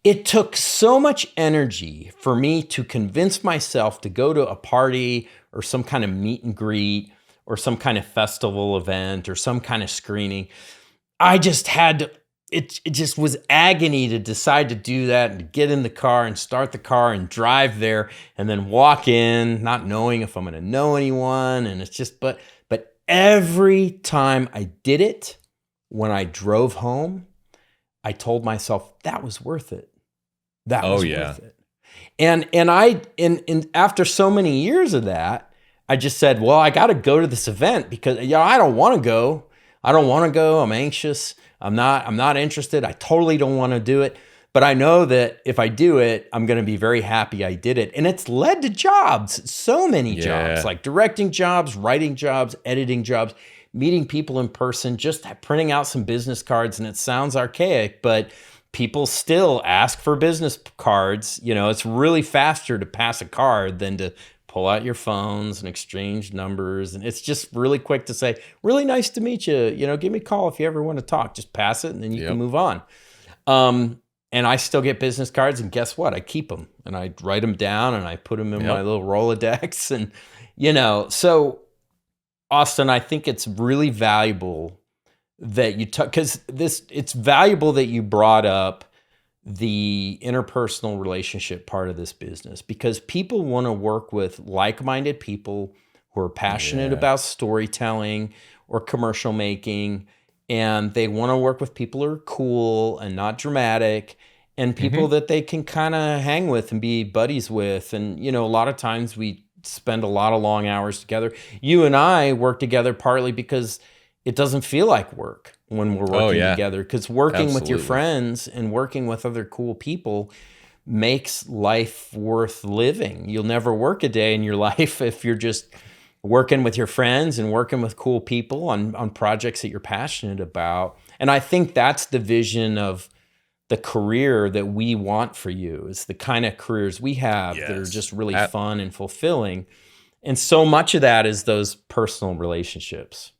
It took so much energy for me to convince myself to go to a party or some kind of meet and greet or some kind of festival event or some kind of screening. I just had to, it just was agony to decide to do that and to get in the car and start the car and drive there and then walk in, not knowing if I'm going to know anyone. And it's just, but every time I did it, when I drove home, I told myself that was worth it. That was worth it. And after so many years of that, I just said, well, I got to go to this event because I don't want to go. I don't want to go. I'm anxious. I'm not interested. I totally don't want to do it. But I know that if I do it, I'm going to be very happy I did it. And it's led to jobs, so many jobs, like directing jobs, writing jobs, editing jobs, meeting people in person, just printing out some business cards. And it sounds archaic, but people still ask for business cards. It's really faster to pass a card than to pull out your phones and exchange numbers. And it's just really quick to say, really nice to meet you. Give me a call if you ever want to talk. Just pass it and then you can move on. And I still get business cards, and guess what? I keep them and I write them down and I put them in my little Rolodex. And, so Austen, I think it's really valuable that you because it's valuable that you brought up the interpersonal relationship part of this business, because people want to work with like-minded people who are passionate about storytelling or commercial making, and they want to work with people who are cool and not dramatic, and people that they can kind of hang with and be buddies with. And a lot of times we spend a lot of long hours together. You and I work together partly because it doesn't feel like work when we're working together, because working with your friends and working with other cool people makes life worth living. You'll never work a day in your life if you're just working with your friends and working with cool people on projects that you're passionate about. And I think that's the vision of the career that we want for you, is the kind of careers we have that are just really fun and fulfilling. And so much of that is those personal relationships.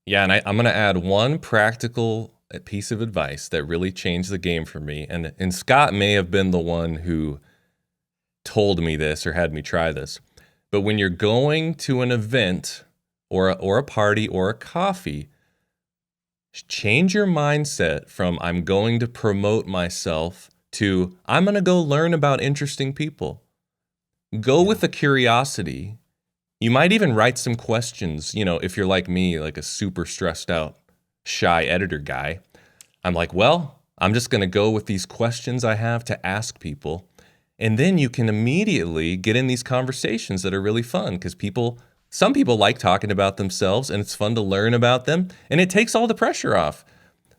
Yeah, and I'm going to add one practical piece of advice that really changed the game for me. And Scott may have been the one who told me this or had me try this. But when you're going to an event or a party or a coffee, change your mindset from I'm going to promote myself to I'm going to go learn about interesting people. Go with a curiosity. You might even write some questions, if you're like me, like a super stressed out, shy editor guy. I'm like, well, I'm just going to go with these questions I have to ask people. And then you can immediately get in these conversations that are really fun because people some people like talking about themselves, and it's fun to learn about them, and it takes all the pressure off.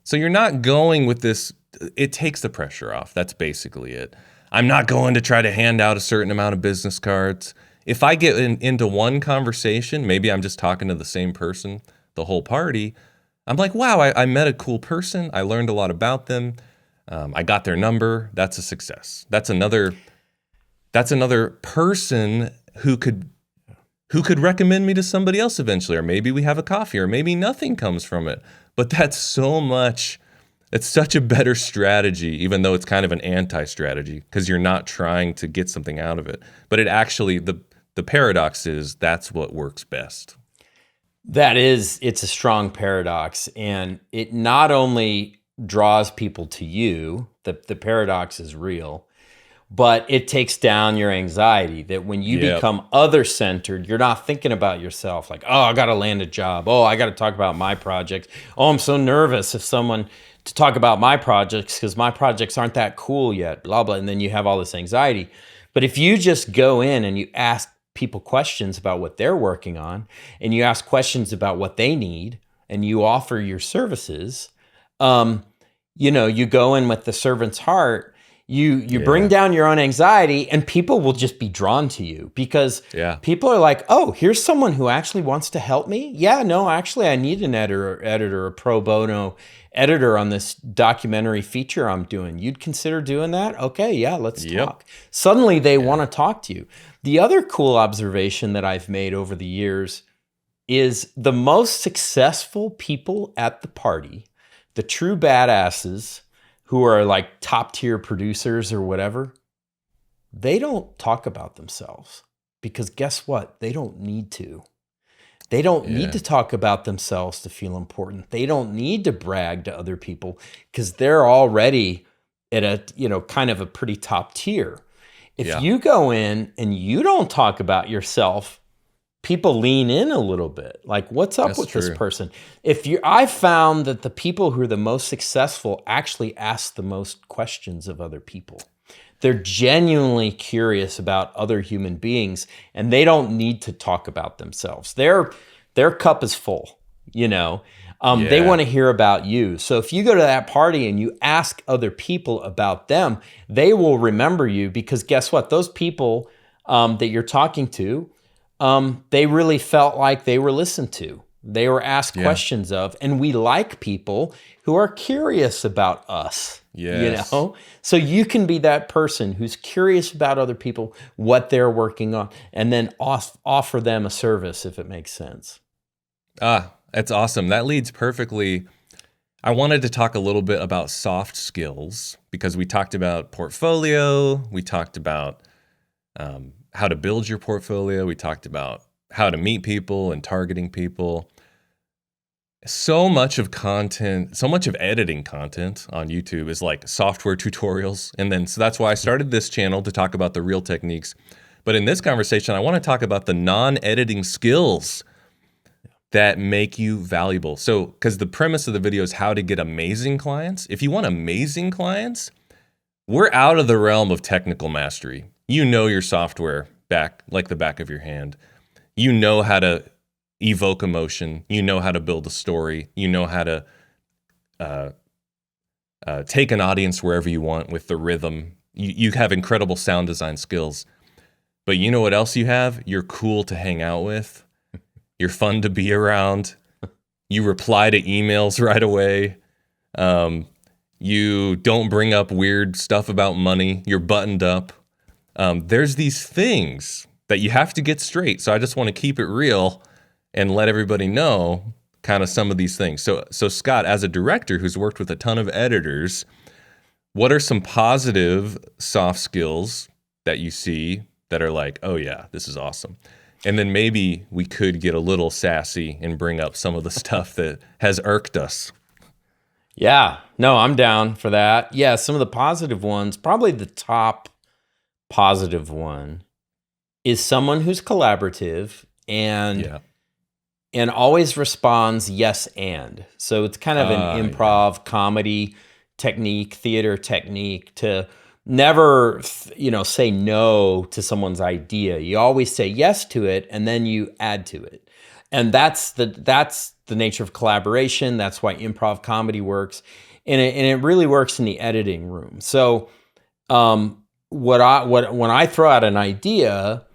So you're not going with this, it takes the pressure off. That's basically it. I'm not going to try to hand out a certain amount of business cards. If I get into one conversation, maybe I'm just talking to the same person the whole party. I'm like, wow, I met a cool person. I learned a lot about them. I got their number. That's a success. That's another person who could recommend me to somebody else eventually, or maybe we have a coffee, or maybe nothing comes from it. But that's it's such a better strategy, even though it's kind of an anti-strategy, because you're not trying to get something out of it. But it actually, the paradox is that's what works best. It's a strong paradox, and it not only draws people to you, the paradox is real, but it takes down your anxiety, that when you become other-centered, you're not thinking about yourself like, oh, I got to land a job. Oh, I got to talk about my project. Oh, I'm so nervous to talk about my projects because my projects aren't that cool yet, blah, blah. And then you have all this anxiety. But if you just go in and you ask people questions about what they're working on, and you ask questions about what they need, and you offer your services, you go in with the servant's heart. You bring down your own anxiety, and people will just be drawn to you because people are like, oh, here's someone who actually wants to help me. Yeah, no, actually, I need an editor, a pro bono editor on this documentary feature I'm doing. You'd consider doing that? Okay, yeah, let's talk. Suddenly, they want to talk to you. The other cool observation that I've made over the years is the most successful people at the party, the true badasses, who are like top tier producers or whatever, they don't talk about themselves because guess what? They don't need to. They don't need to talk about themselves to feel important. They don't need to brag to other people because they're already at a, kind of a pretty top tier. If you go in and you don't talk about yourself, people lean in a little bit. Like, what's up with this person? I've found that the people who are the most successful actually ask the most questions of other people. They're genuinely curious about other human beings, and they don't need to talk about themselves. Their cup is full, They want to hear about you. So if you go to that party and you ask other people about them, they will remember you because guess what? Those people that you're talking to, they really felt like they were listened to. They were asked questions of, and we like people who are curious about us. Yes. So you can be that person who's curious about other people, what they're working on, and then offer them a service if it makes sense. That's awesome. That leads perfectly. I wanted to talk a little bit about soft skills because we talked about portfolio. We talked about how to build your portfolio. We talked about how to meet people and targeting people. So much of editing content on YouTube is like software tutorials. So that's why I started this channel to talk about the real techniques. But in this conversation, I want to talk about the non-editing skills that make you valuable. So, because the premise of the video is how to get amazing clients. If you want amazing clients, we're out of the realm of technical mastery. You know your software like the back of your hand. You know how to evoke emotion. You know how to build a story. You know how to take an audience wherever you want with the rhythm. You have incredible sound design skills. But you know what else you have? You're cool to hang out with. You're fun to be around. You reply to emails right away. You don't bring up weird stuff about money. You're buttoned up. There's these things that you have to get straight. So I just want to keep it real and let everybody know kind of some of these things. So Scott, as a director who's worked with a ton of editors, what are some positive soft skills that you see that are like, oh yeah, this is awesome? And then maybe we could get a little sassy and bring up some of the stuff that has irked us. Yeah, no, I'm down for that. Yeah, some of the positive ones, probably the top positive one is someone who's collaborative and always responds yes and. So it's kind of an improv comedy technique, theater technique to never, say no to someone's idea. You always say yes to it, and then you add to it. And that's the nature of collaboration. That's why improv comedy works, and it really works in the editing room. So, when I throw out an idea,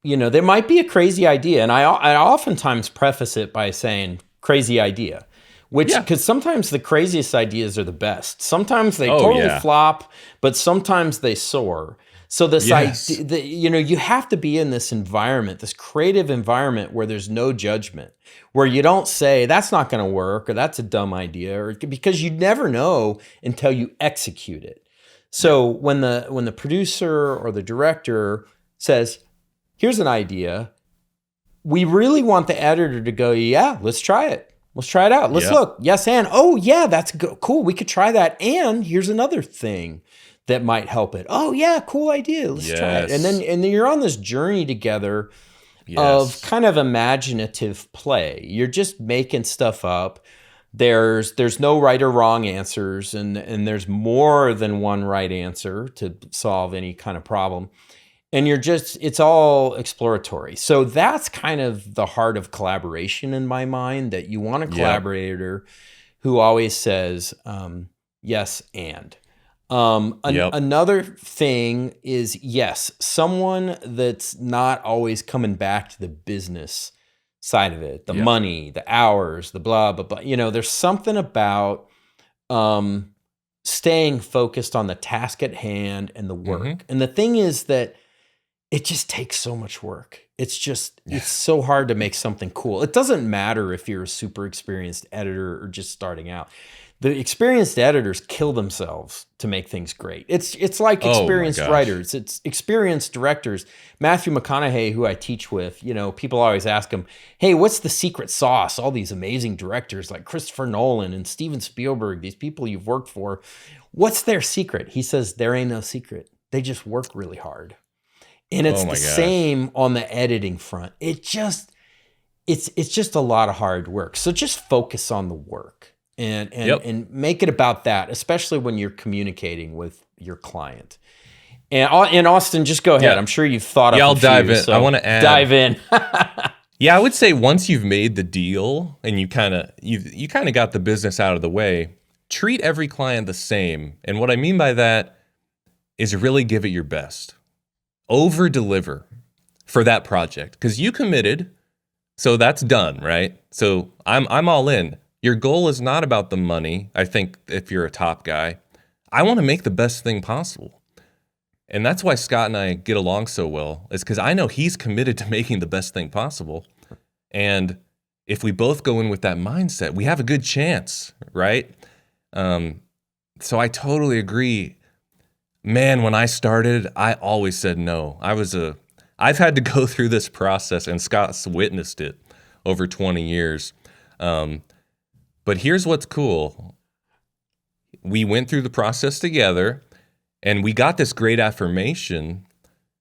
there might be a crazy idea, and I oftentimes preface it by saying crazy idea, which, Yeah. because sometimes the craziest ideas are the best. Sometimes they Oh, totally yeah. flop, but sometimes they soar. So this Yes. idea, you have to be in this environment, this creative environment where there's no judgment, where you don't say that's not going to work or that's a dumb idea, or because you never know until you execute it. Yeah. So when the producer or the director says, "Here's an idea," we really want the editor to go, "Yeah, let's try it. Let's try it out. Let's Yep. look. Yes, and oh yeah, that's cool. We could try that. And here's another thing that might help it. Oh yeah, cool idea. Let's try it." And then Yes. you're on this journey together of Yes. kind of imaginative play. You're just making stuff up. There's no right or wrong answers, and there's more than one right answer to solve any kind of problem. And it's all exploratory. So that's kind of the heart of collaboration in my mind, that you want a Yep. collaborator who always says, yes, and. Yep. Another thing is, yes, someone that's not always coming back to the business side of it, the Yep. money, the hours, the blah, blah, blah. There's something about um, staying focused on the task at hand and the Mm-hmm. work. And the thing is that it just takes so much work. Yeah. It's so hard to make something cool. It doesn't matter if you're a super experienced editor or just starting out. The experienced editors kill themselves to make things great. It's like Oh my experienced gosh. writers. It's experienced directors. Matthew McConaughey, who I teach with, people always ask him, "Hey, what's the secret sauce?" All these amazing directors like Christopher Nolan and Steven Spielberg, these people you've worked for, what's their secret? He says, there ain't no secret. They just work really hard. And it's Oh the my gosh. same on the editing front. It's just a lot of hard work. So just focus on the work, and Yep. make it about that, especially when you're communicating with your client. And Austin, just go ahead. Yeah. I'm sure you've thought Yeah, up I'll a dive few, in. I so want to add. dive in. Yeah, I would say once you've made the deal and you kind of got the business out of the way, treat every client the same. And what I mean by that is really give it your best. Over deliver for that project because you committed, so that's done, right? So I'm all in. Your goal is not about the money. I think if you're a top guy, I want to make the best thing possible. And that's why Scott and I get along so well, is because I know he's committed to making the best thing possible. And if we both go in with that mindset, we have a good chance, right? Um, so I totally agree. Man, when I started, I always said no. I've had to go through this process, and Scott's witnessed it over 20 years. Um, but here's what's cool. We went through the process together, and we got this great affirmation.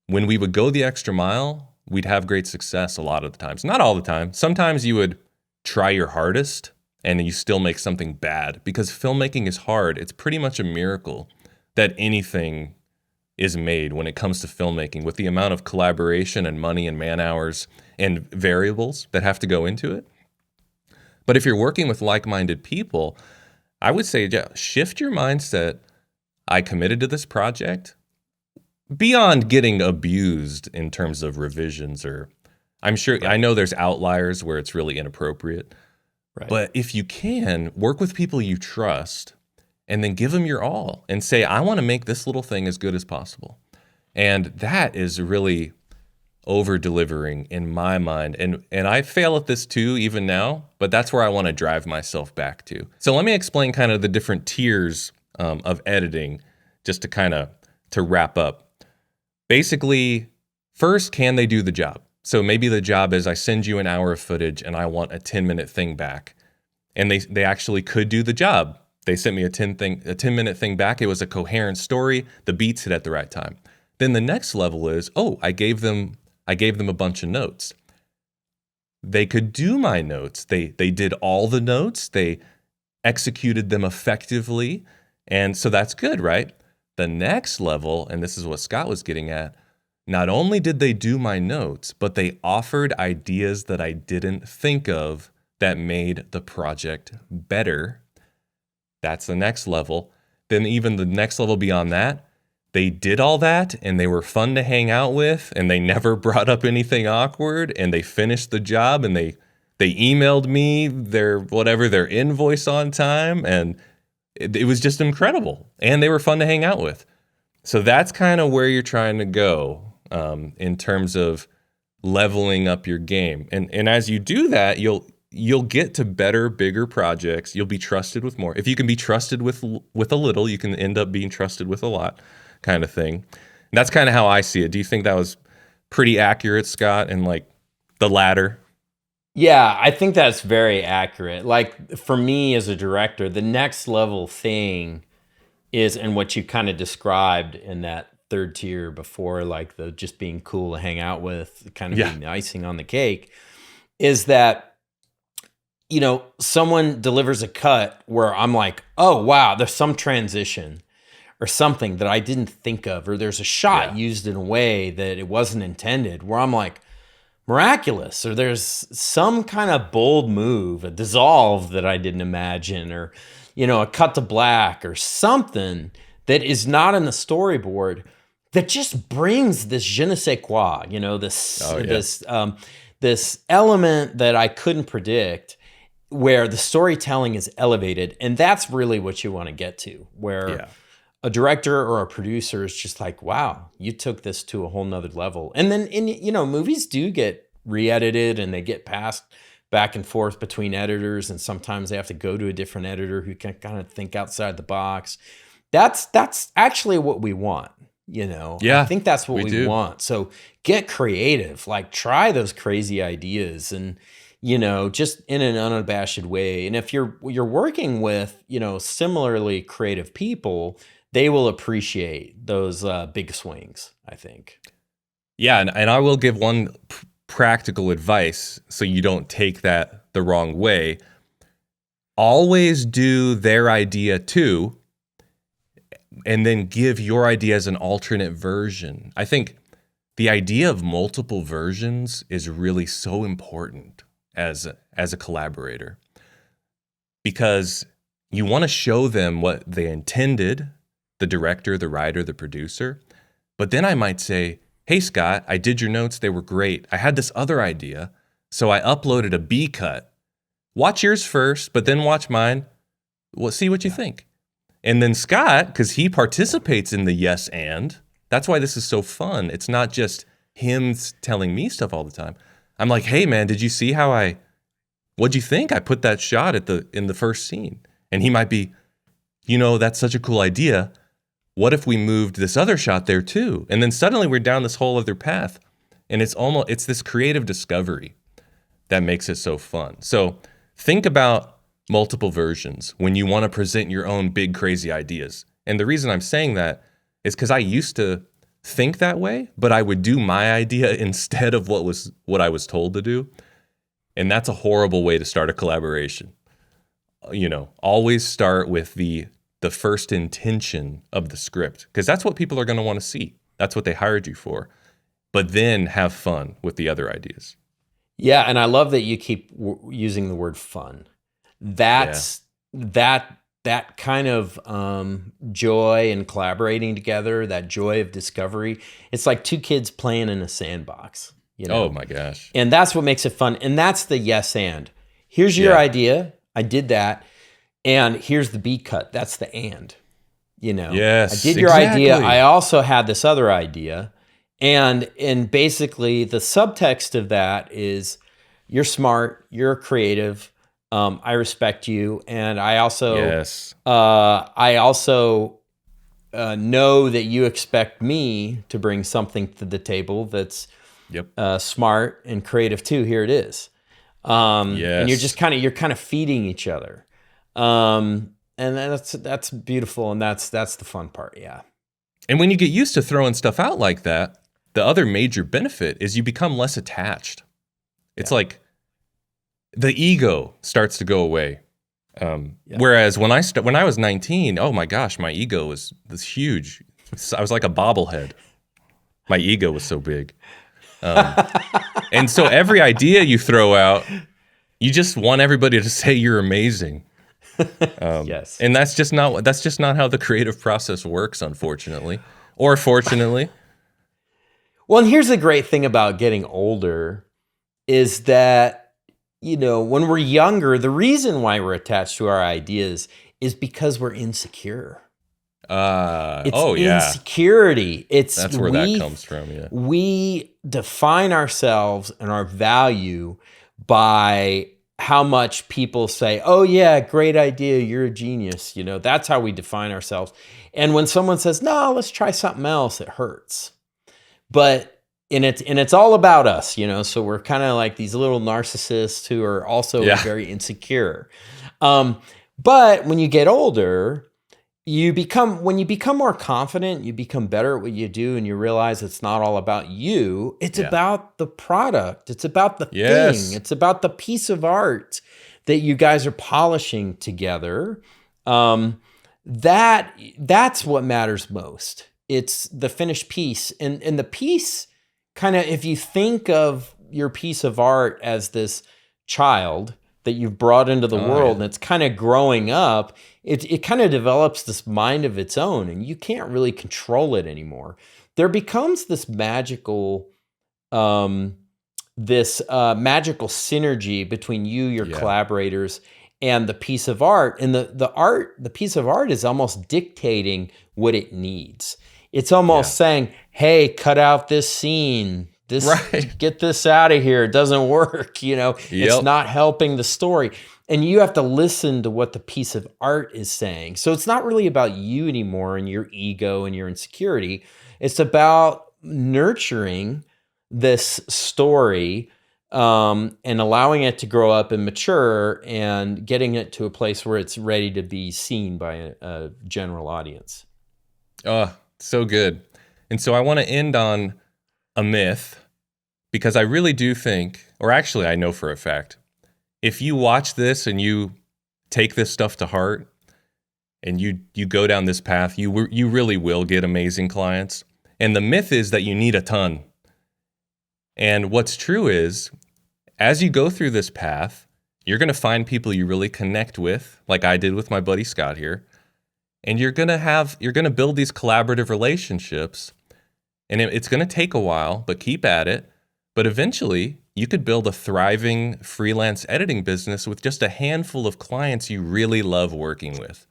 When we would go the extra mile, we'd have great success a lot of the times. Not all the time. Sometimes you would try your hardest and you still make something bad because filmmaking is hard. It's pretty much a miracle that anything is made when it comes to filmmaking with the amount of collaboration and money and man hours and variables that have to go into it. But if you're working with like-minded people, I would say, yeah, shift your mindset. I committed to this project beyond getting abused in terms of revisions or I'm sure I Right. know there's outliers where it's really inappropriate, Right. but if you can work with people you trust and then give them your all and say, I want to make this little thing as good as possible. And that is really over delivering in my mind. And I fail at this too, even now, but that's where I want to drive myself back to. So let me explain kind of the different tiers of editing just to kind of to wrap up. Basically, first, can they do the job? So maybe the job is I send you an hour of footage and I want a 10-minute thing back. And they actually could do the job. They sent me a 10-minute thing back. It was a coherent story. The beats hit at the right time. Then the next level is, oh, I gave them a bunch of notes. They could do my notes. They did all the notes. They executed them effectively. And so that's good, right? The next level, and this is what Scott was getting at, not only did they do my notes, but they offered ideas that I didn't think of that made the project better. That's the next level. Then even the next level beyond that, they did all that and they were fun to hang out with and they never brought up anything awkward and they finished the job and they emailed me their invoice on time, and it was just incredible. And they were fun to hang out with. So that's kind of where you're trying to go in terms of leveling up your game. And as you do that, you'll get to better, bigger projects. You'll be trusted with more. If you can be trusted with a little, you can end up being trusted with a lot, kind of thing. And that's kind of how I see it. Do you think that was pretty accurate, Scott, and like the latter? Yeah, I think that's very accurate. Like for me as a director, the next level thing is, and what you kind of described in that third tier before, like the just being cool to hang out with, kind of being the icing on the cake, is that, you know, someone delivers a cut where I'm like, oh, wow, there's some transition or something that I didn't think of, or there's a shot used in a way that it wasn't intended, where I'm like, miraculous, or there's some kind of bold move, a dissolve that I didn't imagine, or, you know, a cut to black or something that is not in the storyboard that just brings this je ne sais quoi, you know, this element that I couldn't predict, where the storytelling is elevated. And that's really what you want to get to, where a director or a producer is just like, wow, you took this to a whole nother level. And then, you know, movies do get re-edited and they get passed back and forth between editors. And sometimes they have to go to a different editor who can kind of think outside the box. That's actually what we want, you know? Yeah, I think that's what we do. want. So get creative, like try those crazy ideas, and, you know, just in an unabashed way. And if you're working with, you know, similarly creative people, they will appreciate those big swings, I think. Yeah, and I will give one practical advice so you don't take that the wrong way. Always do their idea too, and then give your idea as an alternate version. I think the idea of multiple versions is really so important as a collaborator, because you want to show them what they intended, the director, the writer, the producer. But then I might say, hey, Scott, I did your notes. They were great. I had this other idea, so I uploaded a B cut. Watch yours first, but then watch mine. Well, see what you think. And then Scott, because he participates in the yes and, that's why this is so fun. It's not just him telling me stuff all the time. I'm like, hey, man, did you see what'd you think? I put that shot in the first scene. And he might be, you know, that's such a cool idea. What if we moved this other shot there too? And then suddenly we're down this whole other path. And it's this creative discovery that makes it so fun. So think about multiple versions when you want to present your own big, crazy ideas. And the reason I'm saying that is because I used to think that way, but I would do my idea instead of what I was told to do. And that's a horrible way to start a collaboration. You know, always start with the first intention of the script, because that's what people are going to want to see. That's what they hired you for. But then have fun with the other ideas. Yeah, and I love that you keep using the word fun. That's that kind of joy in collaborating together, that joy of discovery. It's like two kids playing in a sandbox, you know? Oh my gosh. And that's what makes it fun. And that's the yes and. Here's your idea. I did that. And here's the B cut. That's the and. You know? Yes. I did your idea. I also had this other idea. And basically the subtext of that is, you're smart, you're creative, I respect you, and I also know that you expect me to bring something to the table that's smart and creative too. Here it is. And you're just kind of feeding each other, and that's beautiful, and that's the fun part. Yeah. And when you get used to throwing stuff out like that, the other major benefit is you become less attached. It's like the ego starts to go away Yeah. Whereas when I was 19, oh my gosh, my ego was huge. I was like a bobblehead. My ego was so big. And so every idea you throw out, you just want everybody to say you're amazing. Yes. And that's just not how the creative process works, unfortunately, or fortunately. Well, and here's the great thing about getting older is that, when we're younger, the reason why we're attached to our ideas is because we're insecure. It's Oh yeah, insecurity. It's that's where that comes from. Yeah, we define ourselves and our value by how much people say, "Oh yeah, great idea, you're a genius." That's how we define ourselves. And when someone says, "No, let's try something else," it hurts. But it's all about us. So we're kind of like these little narcissists who are also yeah, very insecure. Um, but when you get older, when you become more confident, you become better at what you do, and you realize it's not all about you. It's yeah. about the product. It's about the thing. Yes, It's about the piece of art that you guys are polishing together. Um, that's what matters most. It's the finished piece, and the piece kind of, if you think of your piece of art as this child that you've brought into the oh world, yeah, and it's kind of growing up, it kind of develops this mind of its own, and you can't really control it anymore. There becomes this um, magical synergy between you, your yeah, collaborators, and the piece of art. And the piece of art is almost dictating what it needs. It's yeah. almost saying, "Hey, cut out this scene. Right. Get this out of here. It doesn't work." It's Yep. not helping the story. And you have to listen to what the piece of art is saying. So it's not really about you anymore and your ego and your insecurity. It's about nurturing this story, and allowing it to grow up and mature and getting it to a place where it's ready to be seen by a general audience. Oh, so good. And so I want to end on a myth because I really do think, or actually, I know for a fact, if you watch this and you take this stuff to heart and you go down this path, you really will get amazing clients. And the myth is that you need a ton. And what's true is, as you go through this path, you're going to find people you really connect with, like I did with my buddy Scott here, and you're going to build these collaborative relationships, and it's going to take a while, but keep at it. But eventually, you could build a thriving freelance editing business with just a handful of clients you really love working with.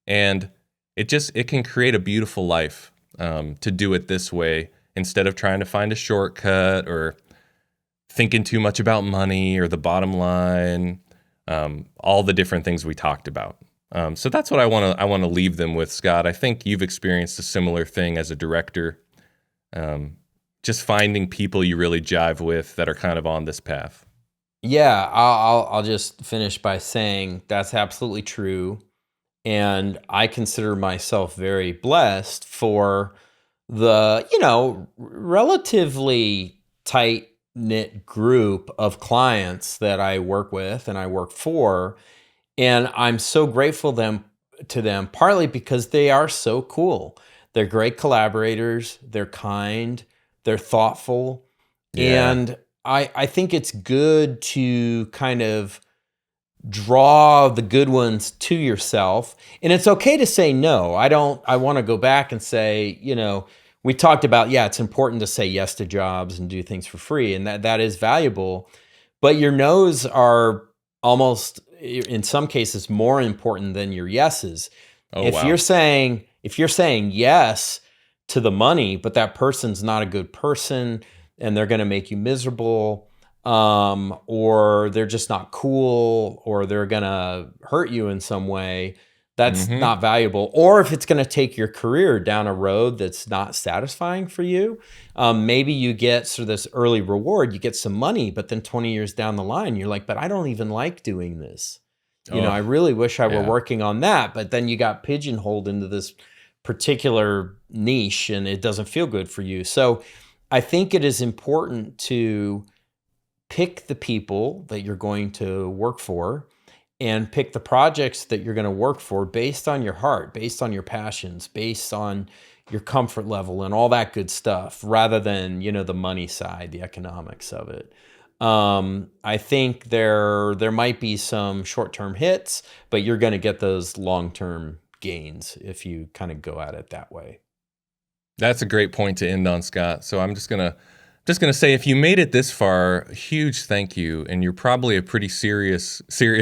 And it can create a beautiful life, to do it this way instead of trying to find a shortcut or thinking too much about money or the bottom line, all the different things we talked about. So that's what I want to leave them with, Scott. I think you've experienced a similar thing as a director. Just finding people you really jive with that are kind of on this path. Yeah, I'll just finish by saying that's absolutely true. And I consider myself very blessed for the, relatively tight knit group of clients that I work with and I work for. And I'm so grateful to them, partly because they are so cool. They're great collaborators, they're kind, they're thoughtful. Yeah. And I think it's good to kind of draw the good ones to yourself. And it's okay to say no. I want to go back and say, we talked about, yeah, it's important to say yes to jobs and do things for free. And that is valuable. But your no's are almost, in some cases, more important than your yeses. Oh If wow. you're saying yes to the money, but that person's not a good person and they're going to make you miserable, or they're just not cool, or they're going to hurt you in some way, that's Mm-hmm. not valuable. Or if it's going to take your career down a road that's not satisfying for you, maybe you get sort of this early reward, you get some money, but then 20 years down the line, you're like, but I don't even like doing this. I Oh really wish I were yeah. working on that. But then you got pigeonholed into this particular niche and it doesn't feel good for you. So I think it is important to pick the people that you're going to work for and pick the projects that you're going to work for based on your heart, based on your passions, based on your comfort level and all that good stuff, rather than, the money side, the economics of it. I think there might be some short-term hits, but you're going to get those long-term gains if you kind of go at it that way. That's a great point to end on, Scott. So I'm just gonna say, if you made it this far, huge thank you, and you're probably a pretty serious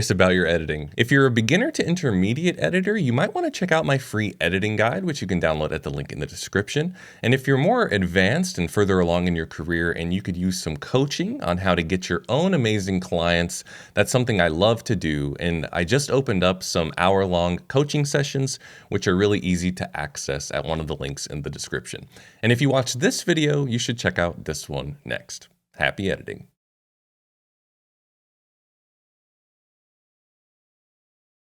about your editing. If you're a beginner to intermediate editor, you might want to check out my free editing guide, which you can download at the link in the description. And if you're more advanced and further along in your career and you could use some coaching on how to get your own amazing clients, that's something I love to do. And I just opened up some hour-long coaching sessions, which are really easy to access at one of the links in the description. And if you watch this video, you should check out this one next. Happy editing.